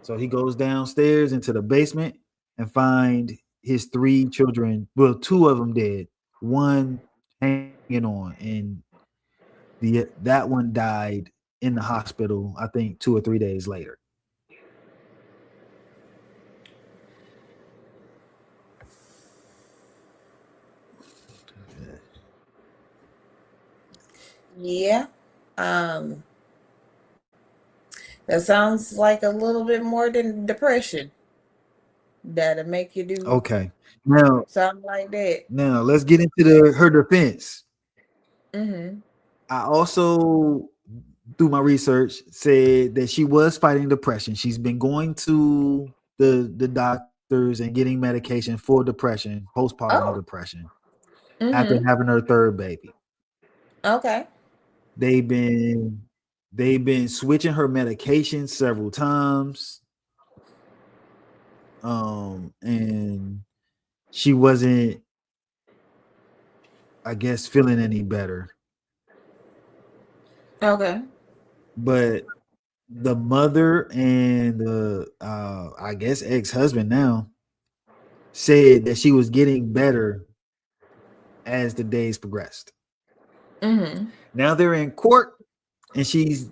So he goes downstairs into the basement and find his 3 children. Well, 2 of them dead, one hanging on, and that one died in the hospital. I think 2 or 3 days later. Yeah. That sounds like a little bit more than depression. That'll make you do Okay, now something like that. let's get into her defense. Mm-hmm. I also, through my research, said that she was fighting depression. She's been going to the doctors and getting medication for depression, postpartum Oh. depression, after Mm-hmm. having her 3rd baby. Okay. They've been switching her medication several times. And she wasn't, I guess, feeling any better. Okay. But the mother and the I guess ex-husband now said that she was getting better as the days progressed. Mm-hmm. Now they're in court and she's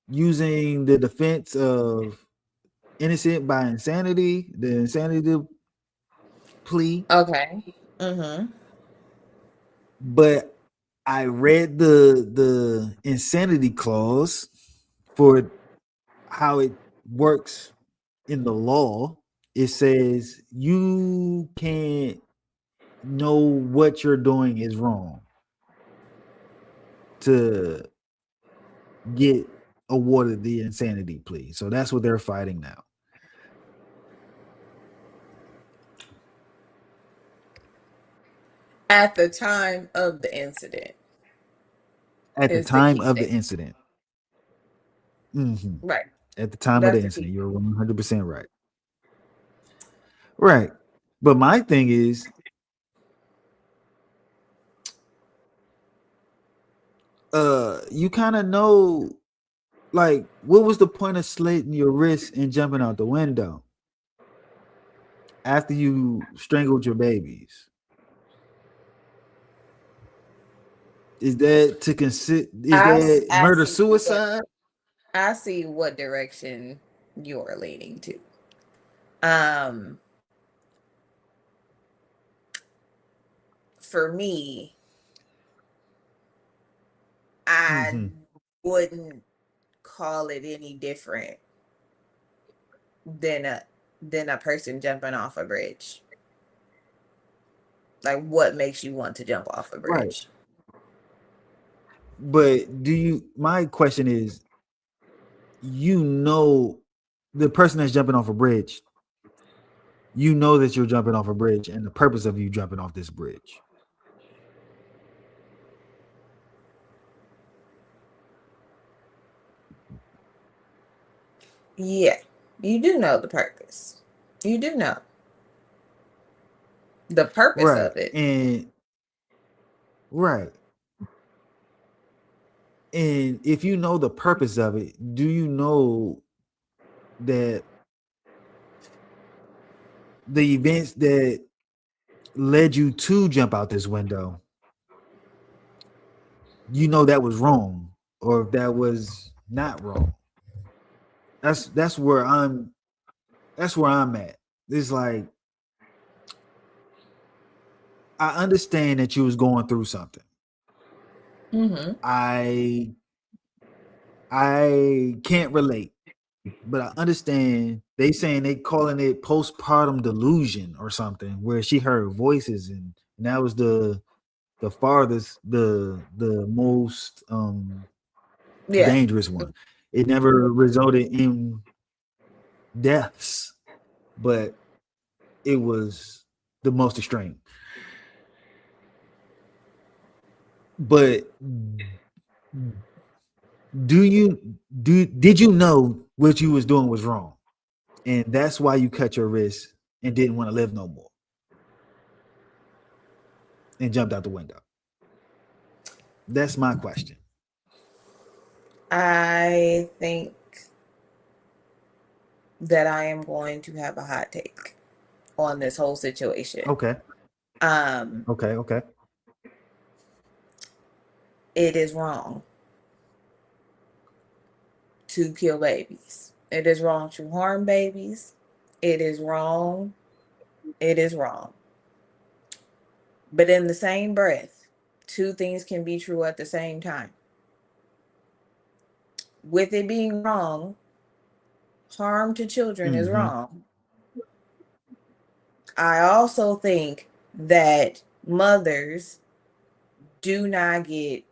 using the defense of innocent by insanity, the insanity plea. Okay. Mm-hmm. But I read the insanity clause for how it works in the law. It says you can't know what you're doing is wrong to get awarded the insanity plea. So that's what they're fighting now. At the time of the incident At the is the time key of the thing. incident. Mm-hmm. Right. At the time of That's the the incident, key. you're 100% right. Right. But my thing is, you kind of know, like, what was the point of slitting your wrist and jumping out the window after you strangled your babies? Is that to consider? Is that I murder see what suicide? I see what direction you're leaning to. Um, for me, I Mm-hmm. wouldn't call it any different than a person jumping off a bridge. Like, what makes you want to jump off a Right. bridge? But do you? My question is, the person that's jumping off a bridge, that you're jumping off a bridge and the purpose of you jumping off this bridge. Yeah, you do know the purpose. You do know the purpose Right. of it. And right. And if you know the purpose of it, do you know that the events that led you to jump out this window, that was wrong, or if that was not wrong? That's where I'm at. It's like, I understand that you was going through something. Mm-hmm. I can't relate, but I understand they saying they calling it postpartum delusion or something, where she heard voices, and that was the farthest, the most Yeah. dangerous one. It never resulted in deaths, but it was the most extreme. But did you know what you was doing was wrong, and that's why you cut your wrist and didn't want to live no more and jumped out the window? That's my question. I think that I am going to have a hot take on this whole situation. Okay. Um, Okay. it is wrong to kill babies. It is wrong to harm babies. It is wrong. It is wrong. But in the same breath, two things can be true at the same time. With it being wrong, harm to children is wrong. I also think that mothers do not get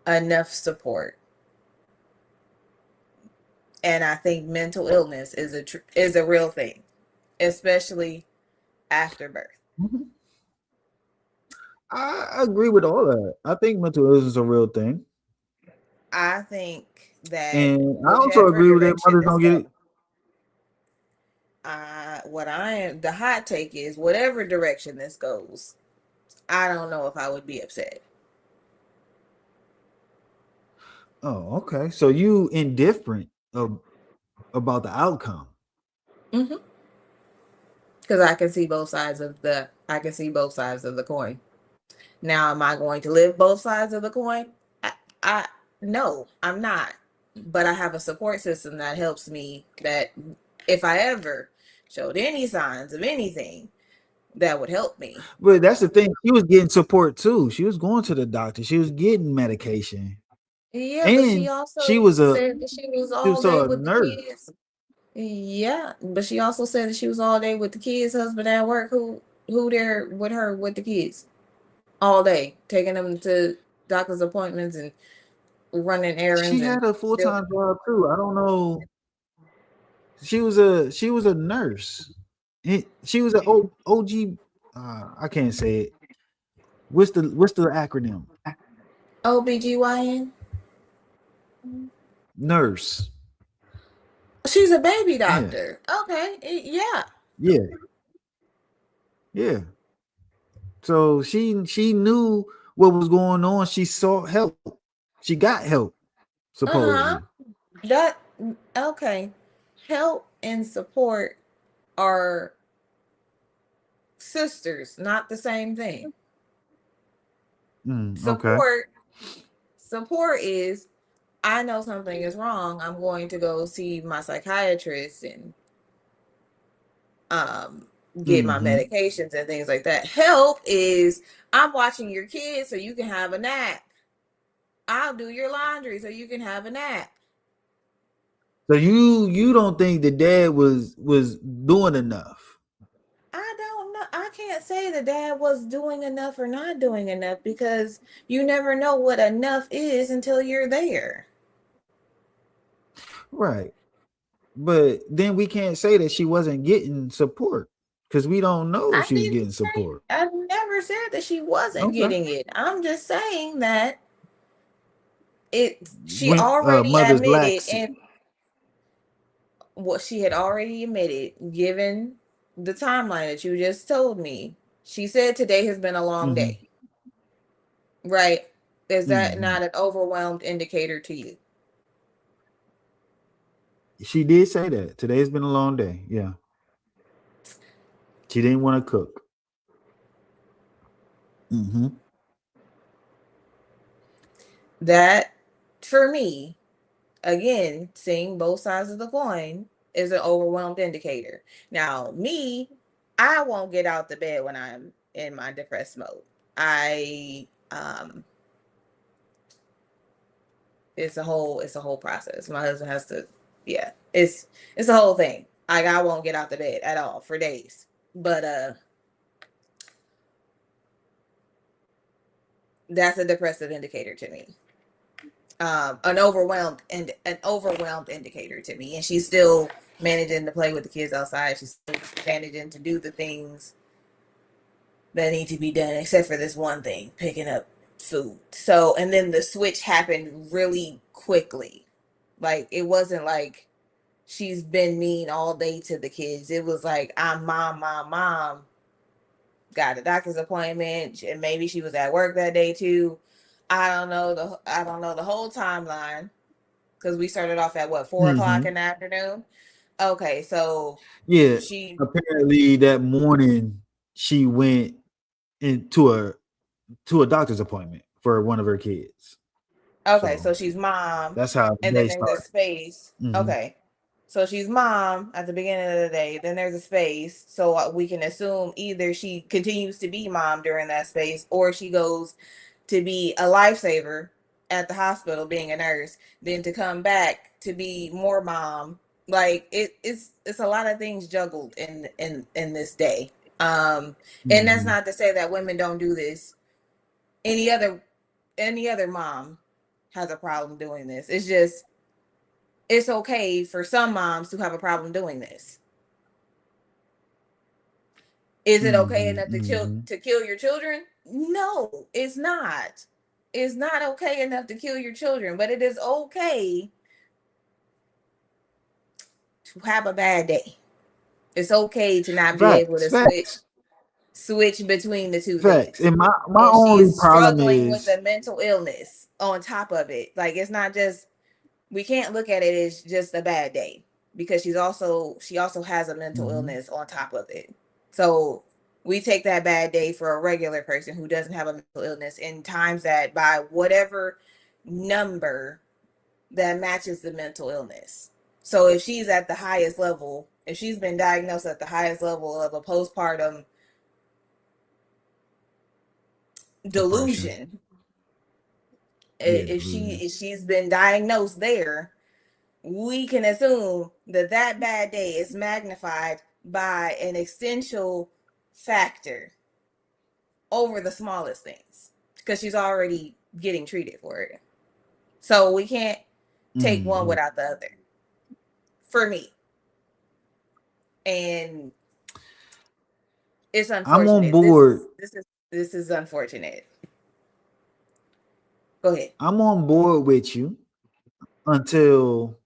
enough support. And I think mental illness is a real thing, especially after birth. I agree with all that. I think mental illness is a real thing. I think that And I also whichever agree with that direction mothers this don't get goes, it. the hot take is whatever direction this goes, I don't know if I would be upset. Oh, okay. So you indifferent about the outcome. Because I can see both sides of the coin. Now, am I going to live both sides of the coin? I no, I'm not. But I have a support system that helps me, that if I ever showed any signs of anything, that would help me. But that's the thing. She was getting support too. She was going to the doctor. She was getting medication. Yeah, but she And she also was said that she was all day a with the nurse. kids. Yeah, but she also said that she was all day with the kids, husband at work, who there with her with the kids all day, taking them to doctor's appointments and running errands She and had a full-time job too. I don't know. She was a nurse. She was an OG. I can't say it. What's the acronym? OBGYN. Nurse. She's a baby doctor. Yeah. Okay. Yeah. Yeah. So she knew what was going on. She sought help. She got help, supposedly. That okay. Help and support are sisters, not the same thing. Okay. Support is, I know something is wrong. I'm going to go see my psychiatrist and get my medications and things like that. Help is, I'm watching your kids so you can have a nap. I'll do your laundry so you can have a nap. So you don't think the dad was doing enough? I don't know. I can't say the dad was doing enough or not doing enough, because you never know what enough is until you're there. Right. But then we can't say that she wasn't getting support, because we don't know if she was getting support. I never said that she wasn't getting it. I'm just saying that she already admitted, and what she had already admitted, given the timeline that you just told me. She said today has been a long day. Right? Is that not an overwhelmed indicator to you? She did say that today's been a long day. Yeah. She didn't want to cook. That, for me, again, seeing both sides of the coin is an overwhelmed indicator. Now, me, I won't get out the bed when I'm in my depressed mode. It's a whole process. My husband has to, yeah, it's a whole thing. Like, I won't get out the bed at all for days. But that's a depressive indicator to me. An overwhelmed indicator to me. And she's still managing to play with the kids outside. She's still managing to do the things that need to be done, except for this one thing, picking up food. So, and then the switch happened really quickly. Like, it wasn't like she's been mean all day to the kids. It was like, I'm mom, got a doctor's appointment, and maybe she was at work that day too. I don't know the whole timeline because we started off at what 4 o'clock in the afternoon. Okay, so Yeah, she apparently that morning she went into a doctor's appointment for one of her kids. okay, So so she's mom, that's how the and then day there's a started. space. Mm-hmm. Okay, so she's mom at the beginning of the day. Then there's a space, so we can assume either she continues to be mom during that space, or she goes to be a lifesaver at the hospital, being a nurse, then to come back to be more mom. Like it's a lot of things juggled in this day. And that's Mm-hmm. not to say that women don't do this. Any other any other mom has a problem doing this. It's just it's okay for some moms to have a problem doing this. Is it okay enough to Mm-hmm. kill your children? No, it's not. It's not okay enough to kill your children, but it is okay to have a bad day. It's okay to not be able Facts, to facts, switch between the two facts. things. And my And only she's problem struggling with is a mental illness on top of it. Like it's not just we can't look at it as just a bad day because she also has a mental mm-hmm. illness on top of it. So we take that bad day for a regular person who doesn't have a mental illness and times that by whatever number that matches the mental illness. So if she's at the highest level, if she's been diagnosed at the highest level of a postpartum depression. delusion, Yeah, if delusion. she's been diagnosed there, we can assume that that bad day is magnified by an essential factor over the smallest things because she's already getting treated for it. So we can't take one Mm-hmm. without the other for me. And it's I'm on unfortunate. board. This is unfortunate. Go ahead. I'm on board with you until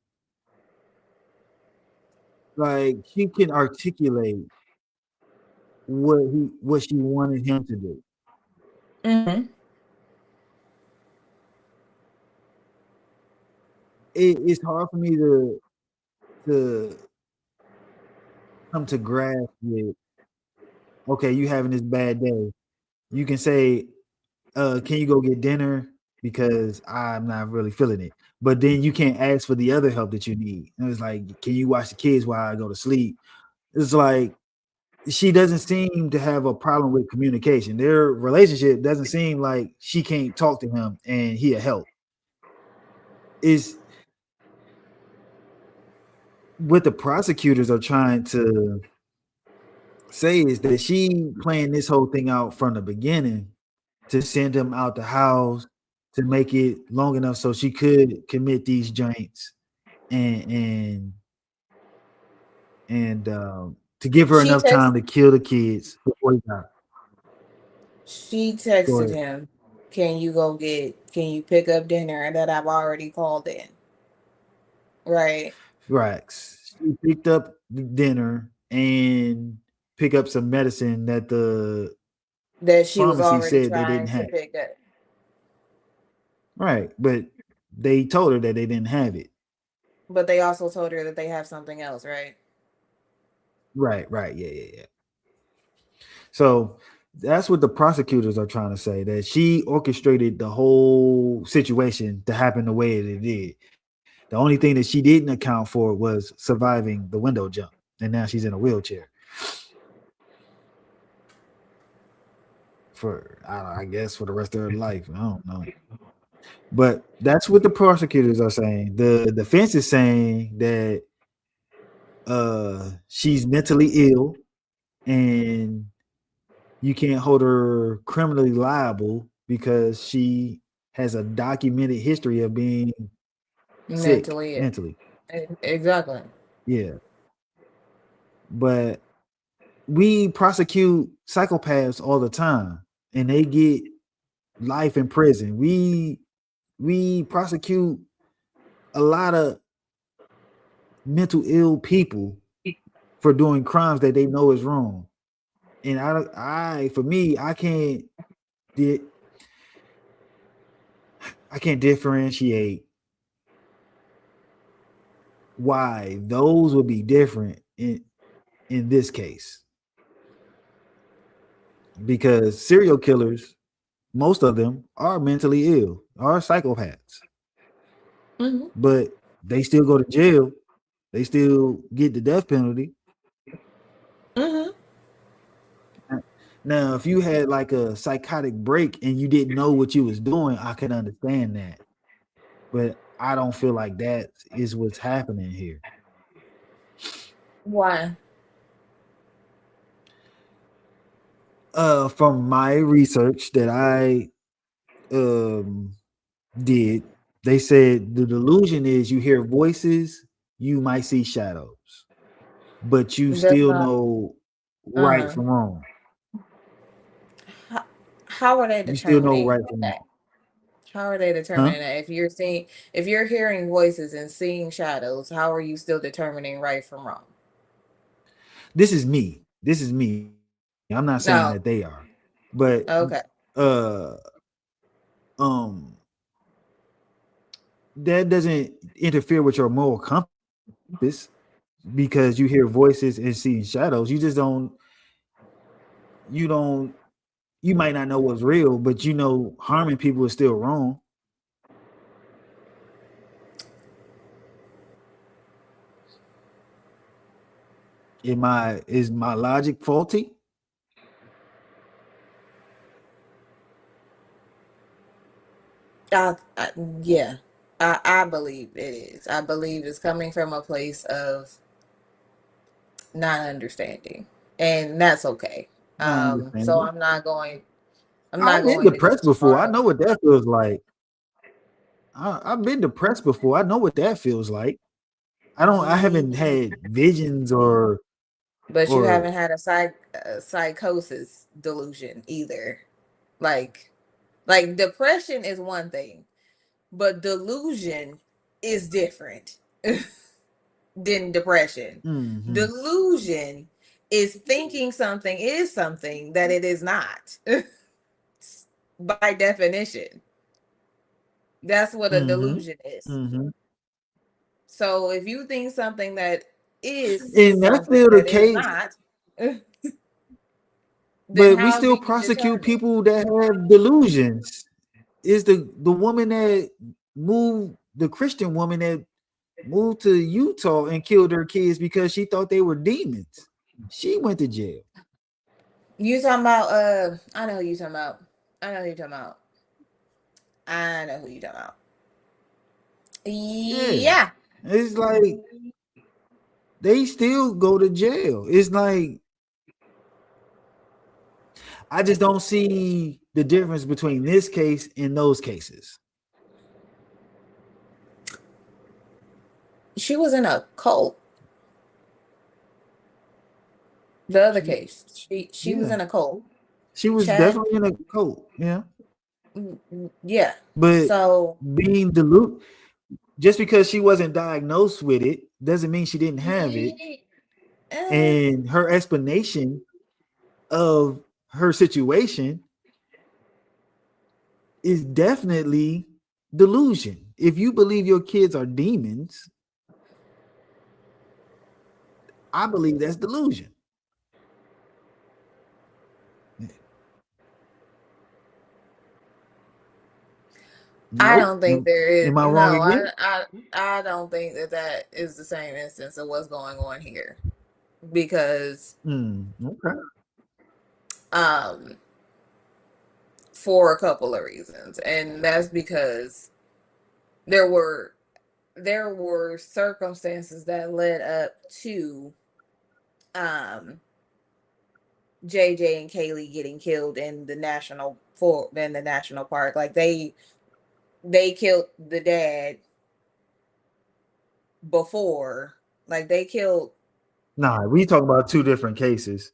like she can articulate what she wanted him to do. Mm-hmm. It's hard for me to come to grasp with, okay, you having this bad day. You can say, can you go get dinner? Because I'm not really feeling it. But then you can't ask for the other help that you need. And it's like, can you watch the kids while I go to sleep? It's like she doesn't seem to have a problem with communication. Their relationship doesn't seem like she can't talk to him and he'll help. Is what the prosecutors are trying to say is that she planned this whole thing out from the beginning to send him out the house to make it long enough so she could commit these joints and to give her She enough time text to kill the kids before he died. she Go texted ahead. him, can you pick up dinner that I've already called in? Right. Right. She picked up the dinner and pick up some medicine that the That she was pharmacy already said they didn't trying to have. pick up. Right. But they told her that they didn't have it. But they also told her that they have something else, right? Right. Right. Yeah. So that's what the prosecutors are trying to say, that she orchestrated the whole situation to happen the way it did. The only thing that she didn't account for was surviving the window jump. And now she's in a wheelchair. For I guess for the rest of her life. I don't know. But that's what the prosecutors are saying. The defense is saying that she's mentally ill and you can't hold her criminally liable because she has a documented history of being sick Mentally. mentally. Exactly. Yeah. But we prosecute psychopaths all the time and they get life in prison. We prosecute a lot of mental ill people for doing crimes that they know is wrong. And I for me, I can't I can't differentiate why those would be different in this case. Because serial killers, most of them are mentally ill, are psychopaths. Mm-hmm. But they still go to jail. They still get the death penalty. Mm-hmm. Now, if you had like a psychotic break and you didn't know what you was doing, I can understand that. But I don't feel like that is what's happening here. Why? From my research that I did, they said the delusion is you hear voices, you might see shadows, but you That's still not. know right Uh-huh. from wrong. How are they You still know determining right from that? wrong. How are they Huh? determining that? If you're hearing voices and seeing shadows, how are you still determining right from wrong? This is me. This is me. I'm not saying No. that they are. But Okay. uh um that doesn't interfere with your moral compass because you hear voices and see shadows. You just don't you might not know what's real, but you know harming people is still wrong. Is my logic faulty? I, I, yeah, I believe it is. I believe it's coming from a place of not understanding, and that's okay. I understand So it. I'm not I've been going to depressed before. I disregard. know what that feels like. I've been depressed before. I know what that feels like. I haven't had visions But you or haven't had a psychosis delusion either. Like, depression is one thing, but delusion is different than depression. mm-hmm, Delusion is thinking something is something that it is not. By definition, that's what a mm-hmm, delusion is. mm-hmm. So if you think something that is And that's something still the that is case, not, then but we how do still you prosecute determine? people that have delusions. Is the woman that moved the Christian woman that moved to Utah and killed her kids because she thought they were demons. She went to jail. You talking about? I know who you talking about. I know who you talking about. I know who you talking about. Yeah. Yeah. It's like they still go to jail. It's like I just don't see the difference between this case and those cases. She was in a cult. The other She, case, she was yeah. in a cult. She was Chad. definitely in a cult. Yeah. Yeah. But So being deluded, just because she wasn't diagnosed with it doesn't mean she didn't have it. uh, And her explanation of her situation is definitely delusion. If you believe your kids are demons, I believe that's delusion. I Nope. don't think there is. Am I wrong No, again? I don't think that is the same instance of what's going on here because Okay. um for a couple of reasons, and that's because there were circumstances that led up to um JJ and Kaylee getting killed in the national park. Like they killed the dad before. Like they killed. Nah, we talk about two different cases.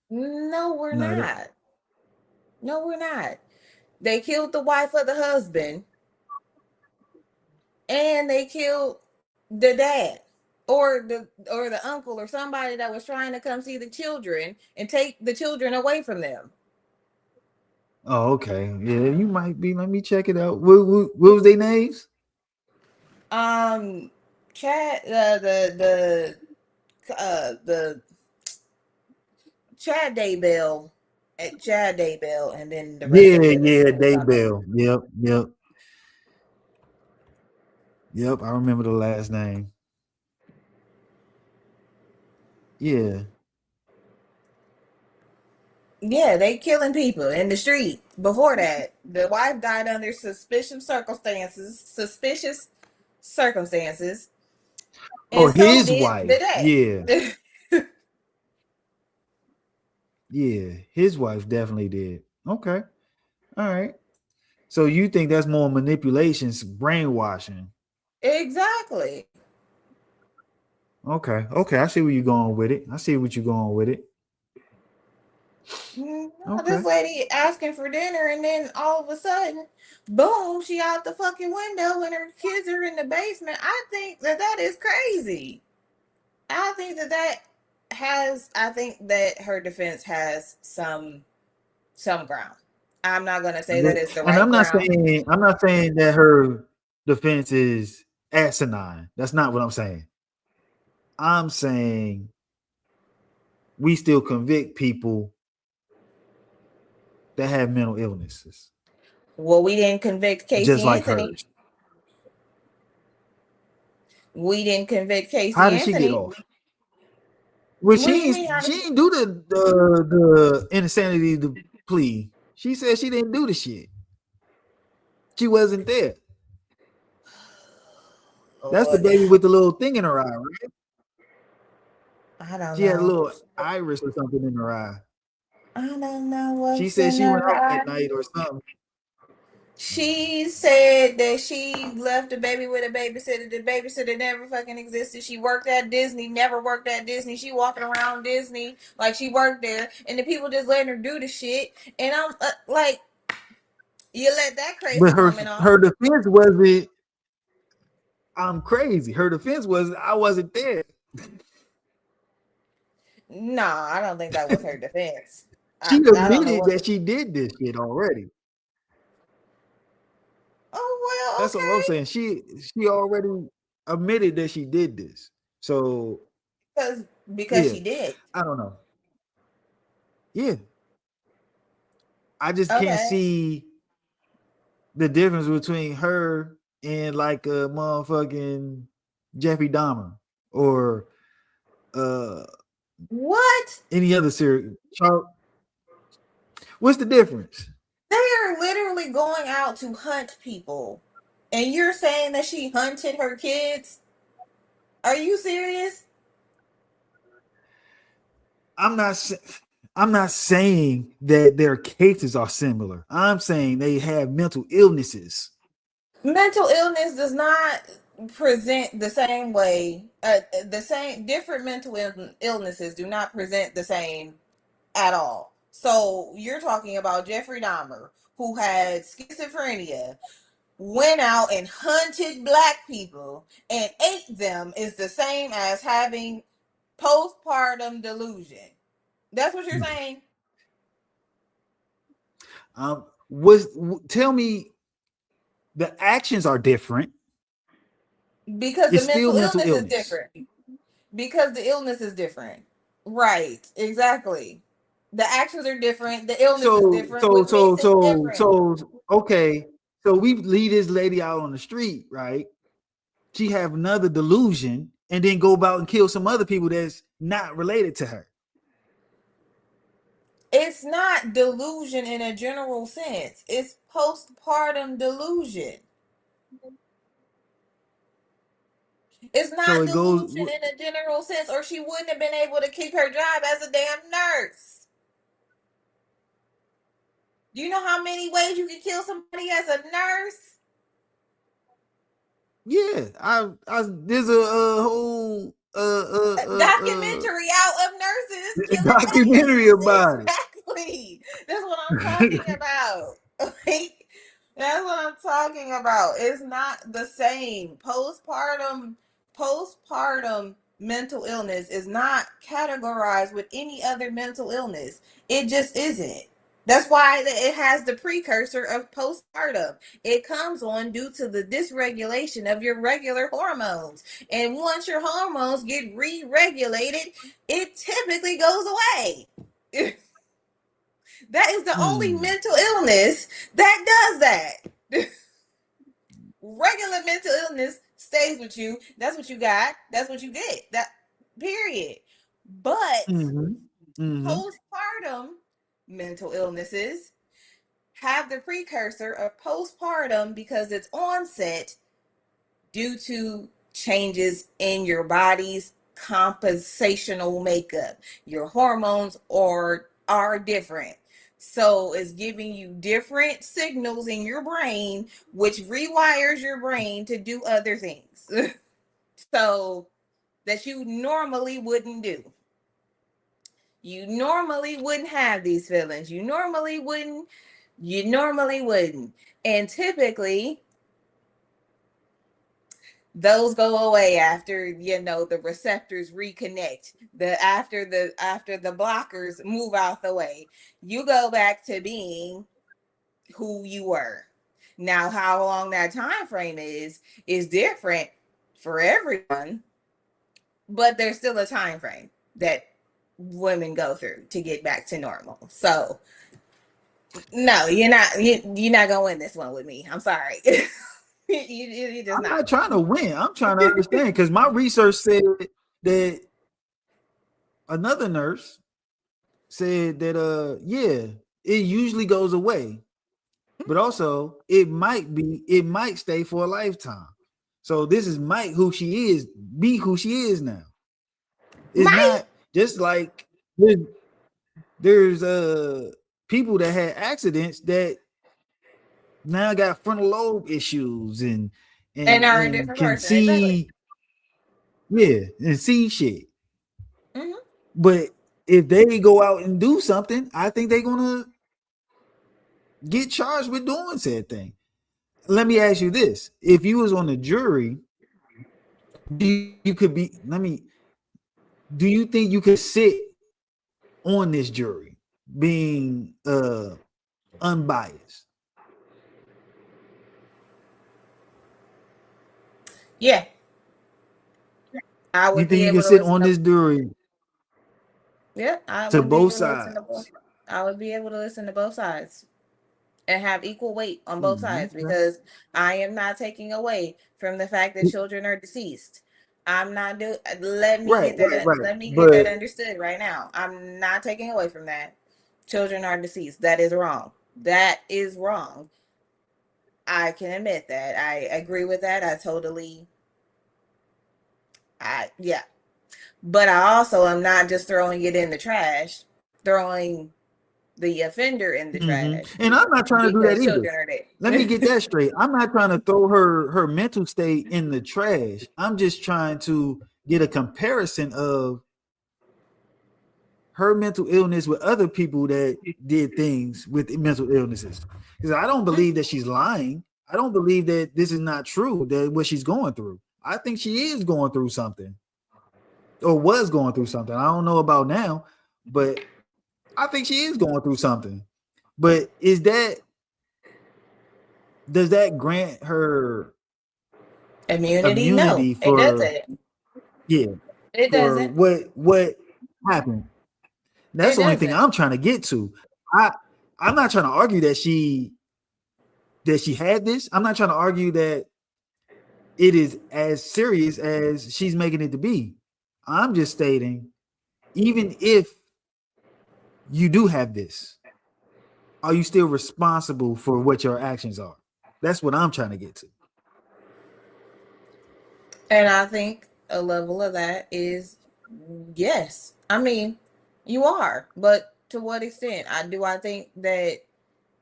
No, we're No, not. No, we're not. They killed the wife of the husband, and they killed the dad, or the uncle, or somebody that was trying to come see the children and take the children away from them. Oh, okay. Yeah, you might be. Let me check it out. What was their names? Chad, the Chad Daybell, at Chad Daybell, and then the rest Yeah, of the yeah, names I don't Daybell. Yep. I remember the last name. Yeah. Yeah, they killing people in the street. Before that, the wife died under suspicious circumstances, Oh, and so his did wife. the Yeah, dad. yeah. His wife definitely did. Okay. All right. So you think that's more manipulations, brainwashing? Exactly. Okay. Okay. I see where you're going with it. I see what you're going with it. No, Okay. this lady asking for dinner, and then all of a sudden, boom, she out the fucking window, and her kids are in the basement. I think that is crazy. I think I think that her defense has some ground. I'm not gonna say that it's the And right ground. I'm not saying that her defense is asinine. That's not what I'm saying. I'm saying we still convict people that have mental illnesses, Well, we didn't convict just Casey like Anthony. hers. We didn't convict How Casey did she get Anthony. off? Well, What do you mean? she ain't do the insanity the plea. She said she didn't do the shit. She wasn't there. That's the Lord, baby with the little thing in her eye, right? I don't She had a know. little iris or something in her eye. I don't know She what's said in she went her out eye. that night or something. She said that she left the baby with a babysitter. The babysitter never fucking existed. She worked at Disney, never worked at Disney. She walking around Disney like she worked there, and the people just letting her do the shit. And I'm like, you let that But crazy woman off? her defense wasn't I'm crazy. Her defense was I wasn't there. No, I don't think that was her defense. She I don't know admitted what. that she did this shit already. Oh well, That's all I'm okay. saying. She already admitted that she did this. So Because yeah, she did. I don't know. Yeah, I just can't Okay. see the difference between her and like a motherfucking Jeffrey Dahmer or uh What? any other serial. What's the difference? They are literally going out to hunt people. And you're saying that she hunted her kids? Are you serious? I'm not I'm not saying that their cases are similar. I'm saying they have mental illnesses. Mental illness does not present the same way. The same different mental illnesses do not present the same at all. So you're talking about Jeffrey Dahmer, who had schizophrenia, went out and hunted black people and ate them, is the same as having postpartum delusion. That's what you're saying? Was tell me the actions are different. Because the It's still mental mental illness is illness. different. Because the illness is different. Right, exactly. The actions are different. The illness is So different, so which so makes it so different. so okay. So we leave this lady out on the street, right? She have another delusion and then go about and kill some other people that's not related to her. It's not delusion in a general sense. It's postpartum delusion. It's So not it goes delusion in a general sense, or she wouldn't have been able to keep her job as a damn nurse. Do you know how many ways you can kill somebody as a nurse? yeah, I there's a whole A documentary out of nurses killing documentary babies. about it. Exactly. That's what I'm talking about. Like, that's what I'm talking about. It's not the same. Postpartum mental illness is not categorized with any other mental illness. It just isn't. That's why it has the precursor of postpartum. It comes on due to the dysregulation of your regular hormones. And once your hormones get re-regulated, it typically goes away. That is the only mental illness that does that. Regular mental illness stays with you. That's what you got. That's what you get. That period. But postpartum mental illnesses have the precursor of postpartum because its onset due to changes in your body's compensational makeup. Your hormones are different. So it's giving you different signals in your brain, which rewires your brain to do other things. So that you normally wouldn't do. You normally wouldn't have these feelings. You normally wouldn't. And typically, those go away after the receptors reconnect. After the blockers move out the way, you go back to being who you were. Now, how long that time frame is different for everyone, but there's still a time frame that women go through to get back to normal. So no, you're not gonna win this one with me. I'm sorry. you just I'm not trying to win. I'm trying to understand because my research said that another nurse said that it usually goes away, but also it might stay for a lifetime. So this is might who she is, be who she is now. It's not just like there's people that had accidents that now got frontal lobe issues and are a different can person. Exactly. see and see shit. But if they go out and do something, I think they're gonna get charged with doing said thing. Let me ask you this: if you was on the jury, do you think you could sit on this jury being unbiased? Yeah. I You would think be you able can to sit listen on to this jury I to would be both able to listen to both. sides? I would be able to listen to both sides and have equal weight on both sides Okay. because I am not taking away from the fact that children are deceased. I'm not do let me Right, get that right. let me get that But understood right now. I'm not taking away from that. Children are deceased. That is wrong. That is wrong. I can admit that. I agree with that. Yeah. But I also am not just throwing it in the trash, throwing the offender in the trash and I'm not trying to do that because either. children are Let me dead. get that straight. I'm not trying to throw her mental state in the trash. I'm just trying to get a comparison of her mental illness with other people that did things with mental illnesses. Because I don't believe that she's lying. I don't believe that this is not true, that what she's going through. I think she is going through something or was going through something. I don't know about now, but I think she is going through something. But does that grant her Immunity? No, immunity it for doesn't. yeah It for doesn't. what happened? That's It the only thing doesn't. I'm trying to get to. I'm not trying to argue that she had this. I'm not trying to argue that it is as serious as she's making it to be. I'm just stating, even if you do have this, are you still responsible for what your actions are? That's what I'm trying to get to. And I think a level of that is yes. I mean, you are, but to what extent? I think that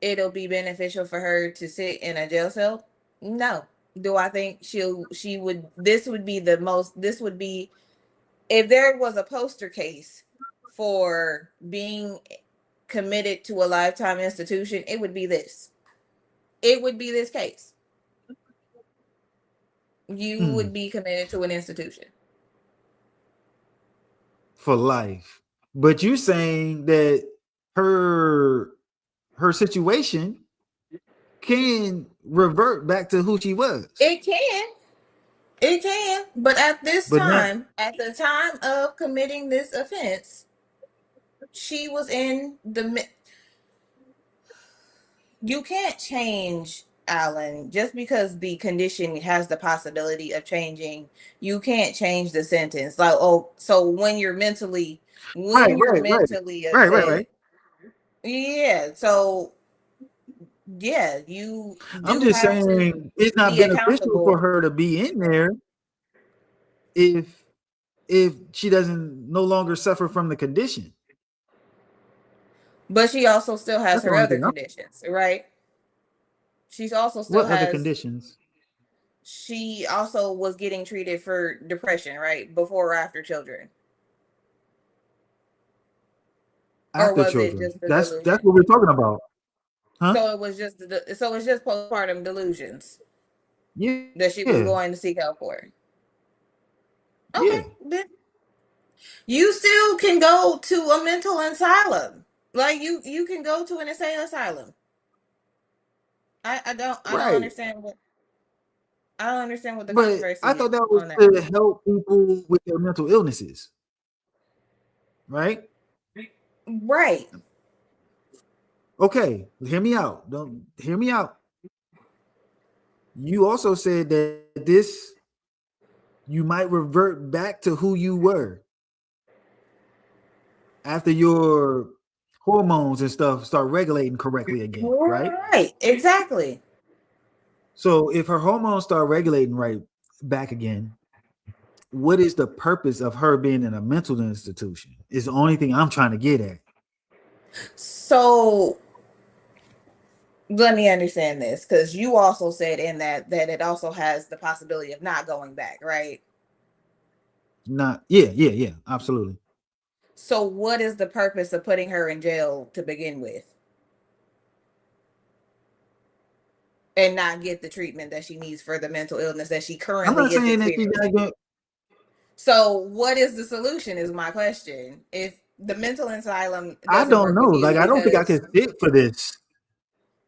it'll be beneficial for her to sit in a jail cell? No. Do I think she would this would be the most this would be if there was a poster case for being committed to a lifetime institution, it would be this. It would be this case. You would be committed to an institution. For life. But you're saying that her her situation can revert back to who she was. It can, but at this But now, time, at the time of committing this offense, she was in the. You can't change, Alan, just because the condition has the possibility of changing. You can't change the sentence. Like, oh, so when you're mentally right. upset, yeah. So yeah, you I'm do just have to saying it's not be beneficial for accountable. her to be in there if she doesn't no longer suffer from the condition. But she also still has That's the her only other thing. conditions, right? She's also still What other has. conditions? She also was getting treated for depression, right? Before or after children, or After was it children. just the That's delusion? what we're talking about. Huh? So it was just so it's just postpartum delusions Yeah. that she was going to seek help for. Yeah. Okay, then you still can go to a mental asylum. Like you can go to an insane asylum. I don't Right. understand what the But I controversy is thought that was on that. to help people with their mental illnesses. Right? Right. Okay, hear me out. Don't hear me out. You also said that you might revert back to who you were after your hormones and stuff start regulating correctly again, right? Right. Exactly. So if her hormones start regulating right back again, what is the purpose of her being in a mental institution? Is the only thing I'm trying to get at. So let me understand this, because you also said in that it also has the possibility of not going back, right? Not yeah, absolutely. So what is the purpose of putting her in jail to begin with? And not get the treatment that she needs for the mental illness that she I'm currently not is saying that she's not experiencing. going. So what is the solution is my question. If the mental asylum I doesn't don't work know. with you Like I don't think I because can sit for this.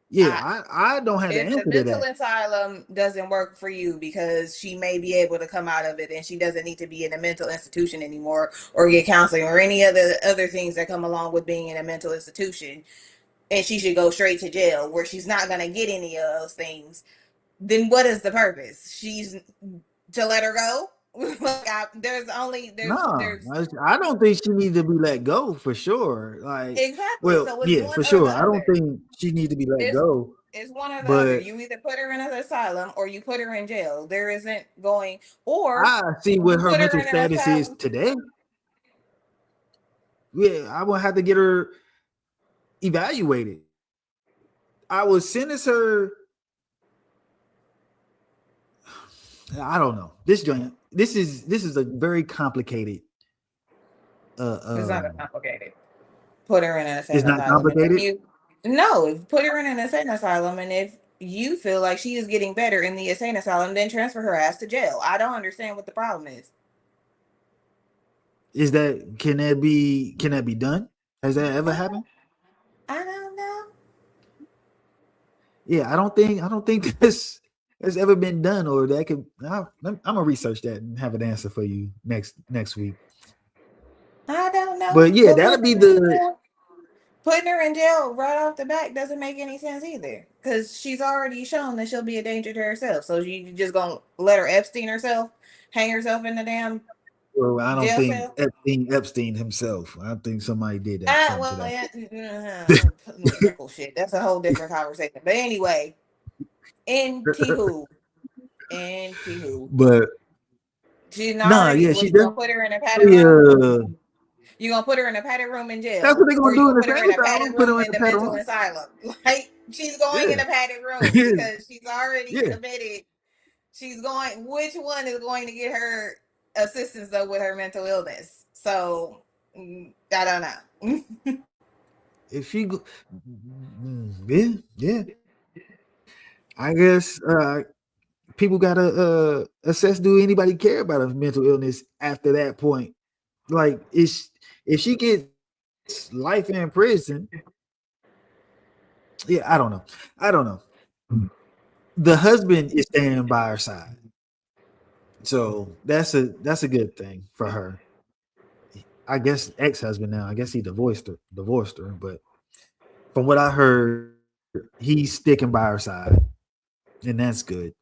Yeah, I I don't have the if the answer to mental that. asylum doesn't work for you because she may be able to come out of it and she doesn't need to be in a mental institution anymore or get counseling or any other things that come along with being in a mental institution, and she should go straight to jail where she's not going to get any of those things, then what is the purpose? She's to let her go. Like No, there's I don't think she needs to be let go for sure. Like, exactly, well, so it's yeah, one for or the sure. I don't other. think she needs to be let It's go. it's one or the other. But You either put her in an asylum or you put her in jail. There isn't going, or I see what you her put her mental in an status is asylum. today. Yeah, I will have to get her evaluated. I will sentence her. I don't know. This is a very complicated. It's not complicated. Put her in an It's insane not asylum, and if complicated. you no, put her in an insane asylum, and if you feel like she is getting better in the insane asylum, then transfer her ass to jail. I don't understand what the problem is. Is that can that be done? Has that ever happened? I don't know. Yeah, I don't think this has ever been done, or that could. I'm gonna research that and have an answer for you next week. I don't know. But yeah, But that'll be the. putting her in jail right off the bat doesn't make any sense either, because she's already shown that she'll be a danger to herself. So you just gonna let her Epstein herself, hang herself in the damn Well, I don't jail think cell? Epstein himself. I think somebody did that something to Well, that. yeah, medical shit. That's a whole different conversation. But anyway, anywho, But she's nah, already. yeah, What she you gonna put her in a padded definitely. room? You gonna put her in a padded room in That's jail, what they're or gonna you do gonna in the put her in a same padded time. Put room her in in the the pedal mental room. asylum? Like she's going in Yeah, a padded room yeah, because she's already yeah. committed. She's going. Which one is going to get her assistance though with her mental illness? So I don't know. If she, yeah. I guess people gotta assess. Do anybody care about a mental illness after that point? Like, if she gets life in prison, Yeah, I don't know. I don't know. The husband is standing by her side, so that's a good thing for her. I guess ex-husband now. I guess he divorced her. But from what I heard, he's sticking by her side, and that's good.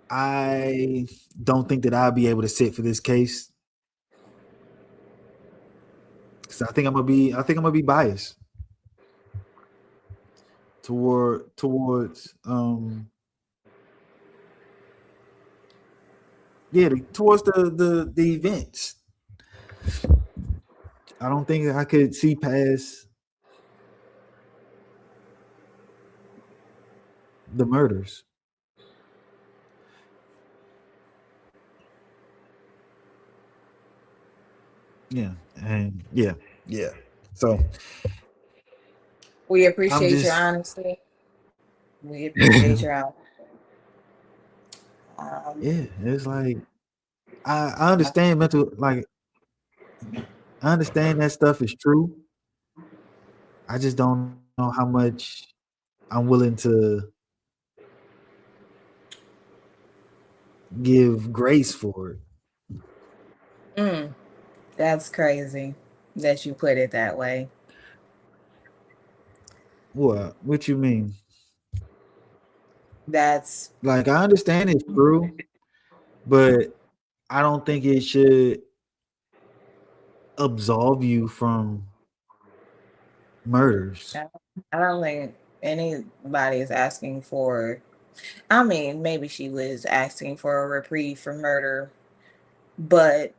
I don't think that I'll be able to sit for this case because I think I'm gonna be biased towards towards the events. I don't think I could see past the murders. Yeah, and yeah. So We I'm appreciate your just honesty. We appreciate your honesty. yeah. It's like I understand mental like I understand that stuff is true. I just don't know how much I'm willing to give grace for it. Mm, that's crazy that you put it that way. What you mean? That's Like I understand it's true, but I don't think it should absolve you from murders. I don't think anybody is asking for. I mean, maybe she was asking for a reprieve for murder, but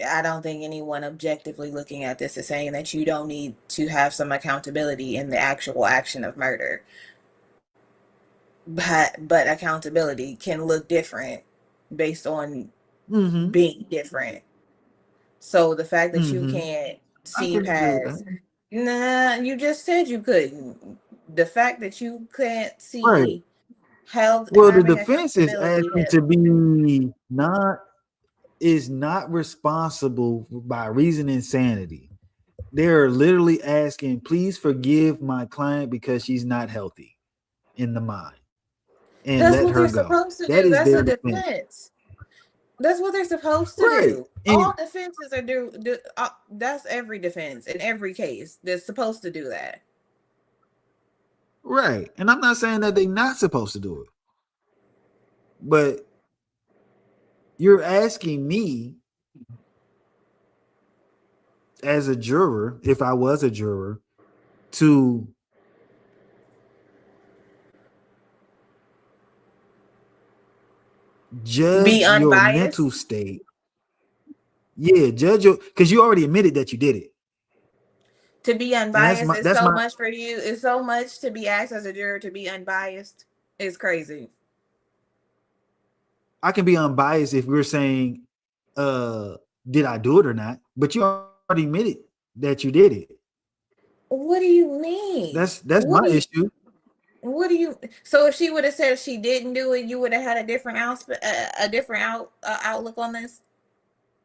I don't think anyone objectively looking at this is saying that you don't need to have some accountability in the actual action of murder. But accountability can look different based on Mm-hmm. being different. So the fact that you Mm-hmm. can't I see can agree with that. past, nah, you just said you couldn't. The fact that you can't Right. see held Well, the having defense is accountability, asking to be not responsible by reason and insanity. They're literally asking, please forgive my client because she's not healthy in the mind and that's let what they're her go. supposed to That do. is That's their a defense. defense. That's what they're supposed to Right. do. All And defenses are that's every defense in every case. They're supposed to do that. right. And I'm not saying that they're not supposed to do it, but you're asking me as a juror, if I was a juror, to Be judge your mental unbiased. state. Yeah, judge your because you already admitted that you did it. To be And that's unbiased my is that's so my much for you. It's so much to be asked as a juror to be unbiased. It's crazy. I can be unbiased if we're saying did I do it or not, but you already admitted that you did it. What do you mean? That's my issue. What do you? So if she would have said she didn't do it, you would have had a different outlook on this.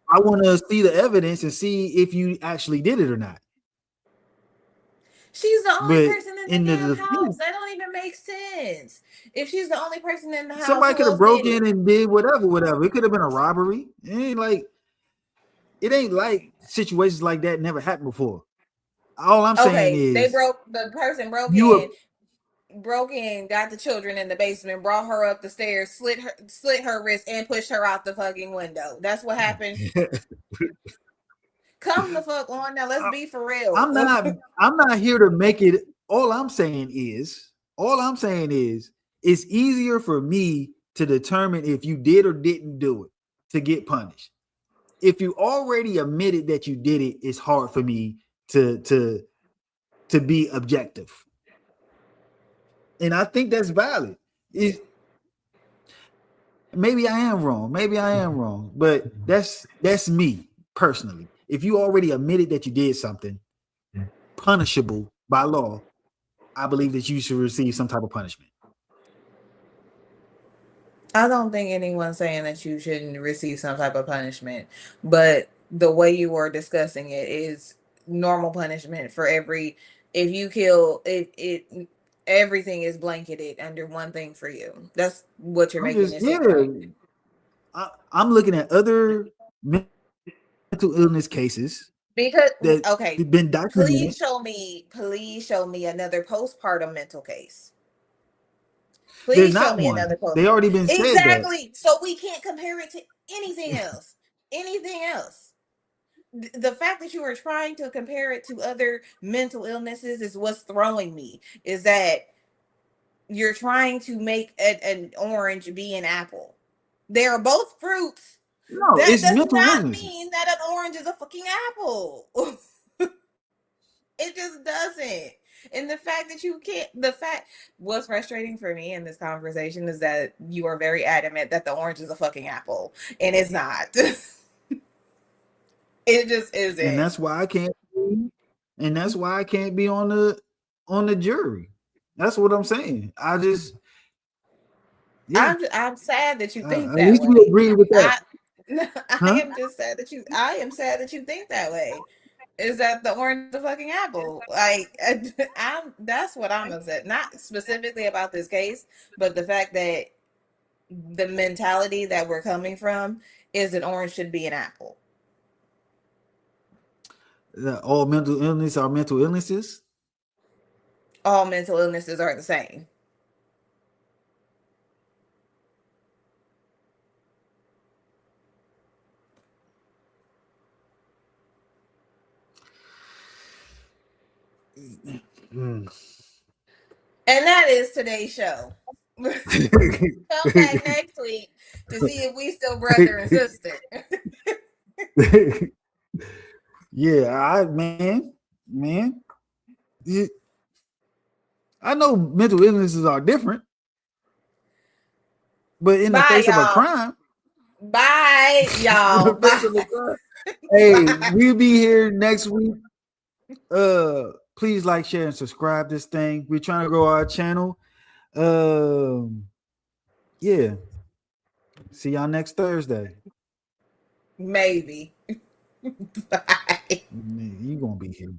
I want to see the evidence and see if you actually did it or not. She's the only But person in the in the damn defense, house. That don't even make sense. If she's the only person in the house, somebody who could have else did broke it? in and did whatever. It could have been a robbery. It ain't like situations like that never happened before. All I'm saying Okay, is the person you broke in, got the children in the basement, brought her up the stairs, slit her wrist, and pushed her out the fucking window. That's what happened. Come the fuck on now. Let's be for real. I'm not I'm not here to make it. All I'm saying is it's easier for me to determine if you did or didn't do it to get punished. If you already admitted that you did it, it's hard for me to be objective. And I think that's valid. Maybe I am wrong. But that's me personally. If you already admitted that you did something punishable by law, I believe that you should receive some type of punishment. I don't think anyone's saying that you shouldn't receive some type of punishment, but the way you were discussing it is normal punishment for every if you kill it, everything is blanketed under one thing for you. That's what you're making it seem like. I'm looking at other mental illness cases Because that okay, been documented. please show me another postpartum mental case. There's Please show not me one. another They postpartum. already been said that. Exactly. So we can't compare it to anything else. Anything else. The fact that you are trying to compare it to other mental illnesses is what's throwing me. Is that you're trying to make an orange be an apple. They are both fruits. No, That it's does mental not illness. mean that an orange is a fucking apple. It just doesn't. And the fact that you can't, what's frustrating for me in this conversation is that you are very adamant that the orange is a fucking apple, and it's not. It just isn't. And that's why I can't be, and that's why I can't be on the jury. That's what I'm saying. I just I'm sad that you think at that least we way. agree with that. I am just sad that I am sad that you think that way. Is that the orange the fucking apple? Like that's what I'm upset. Not specifically about this case, but the fact that the mentality that we're coming from is an orange should be an apple. All mental illness are mental illnesses. All mental illnesses are the same. Mm. And that is today's show. Come back next week to see if we still brother and sister. Yeah, man. I know mental illnesses are different, but in the Bye, face of a y'all. crime, Bye, y'all. Bye. hey, Bye. we'll be here next week. Please like, share, and subscribe this thing. We're trying to grow our channel. Yeah. See y'all next Thursday. Maybe. Bye. Man, you gonna be here.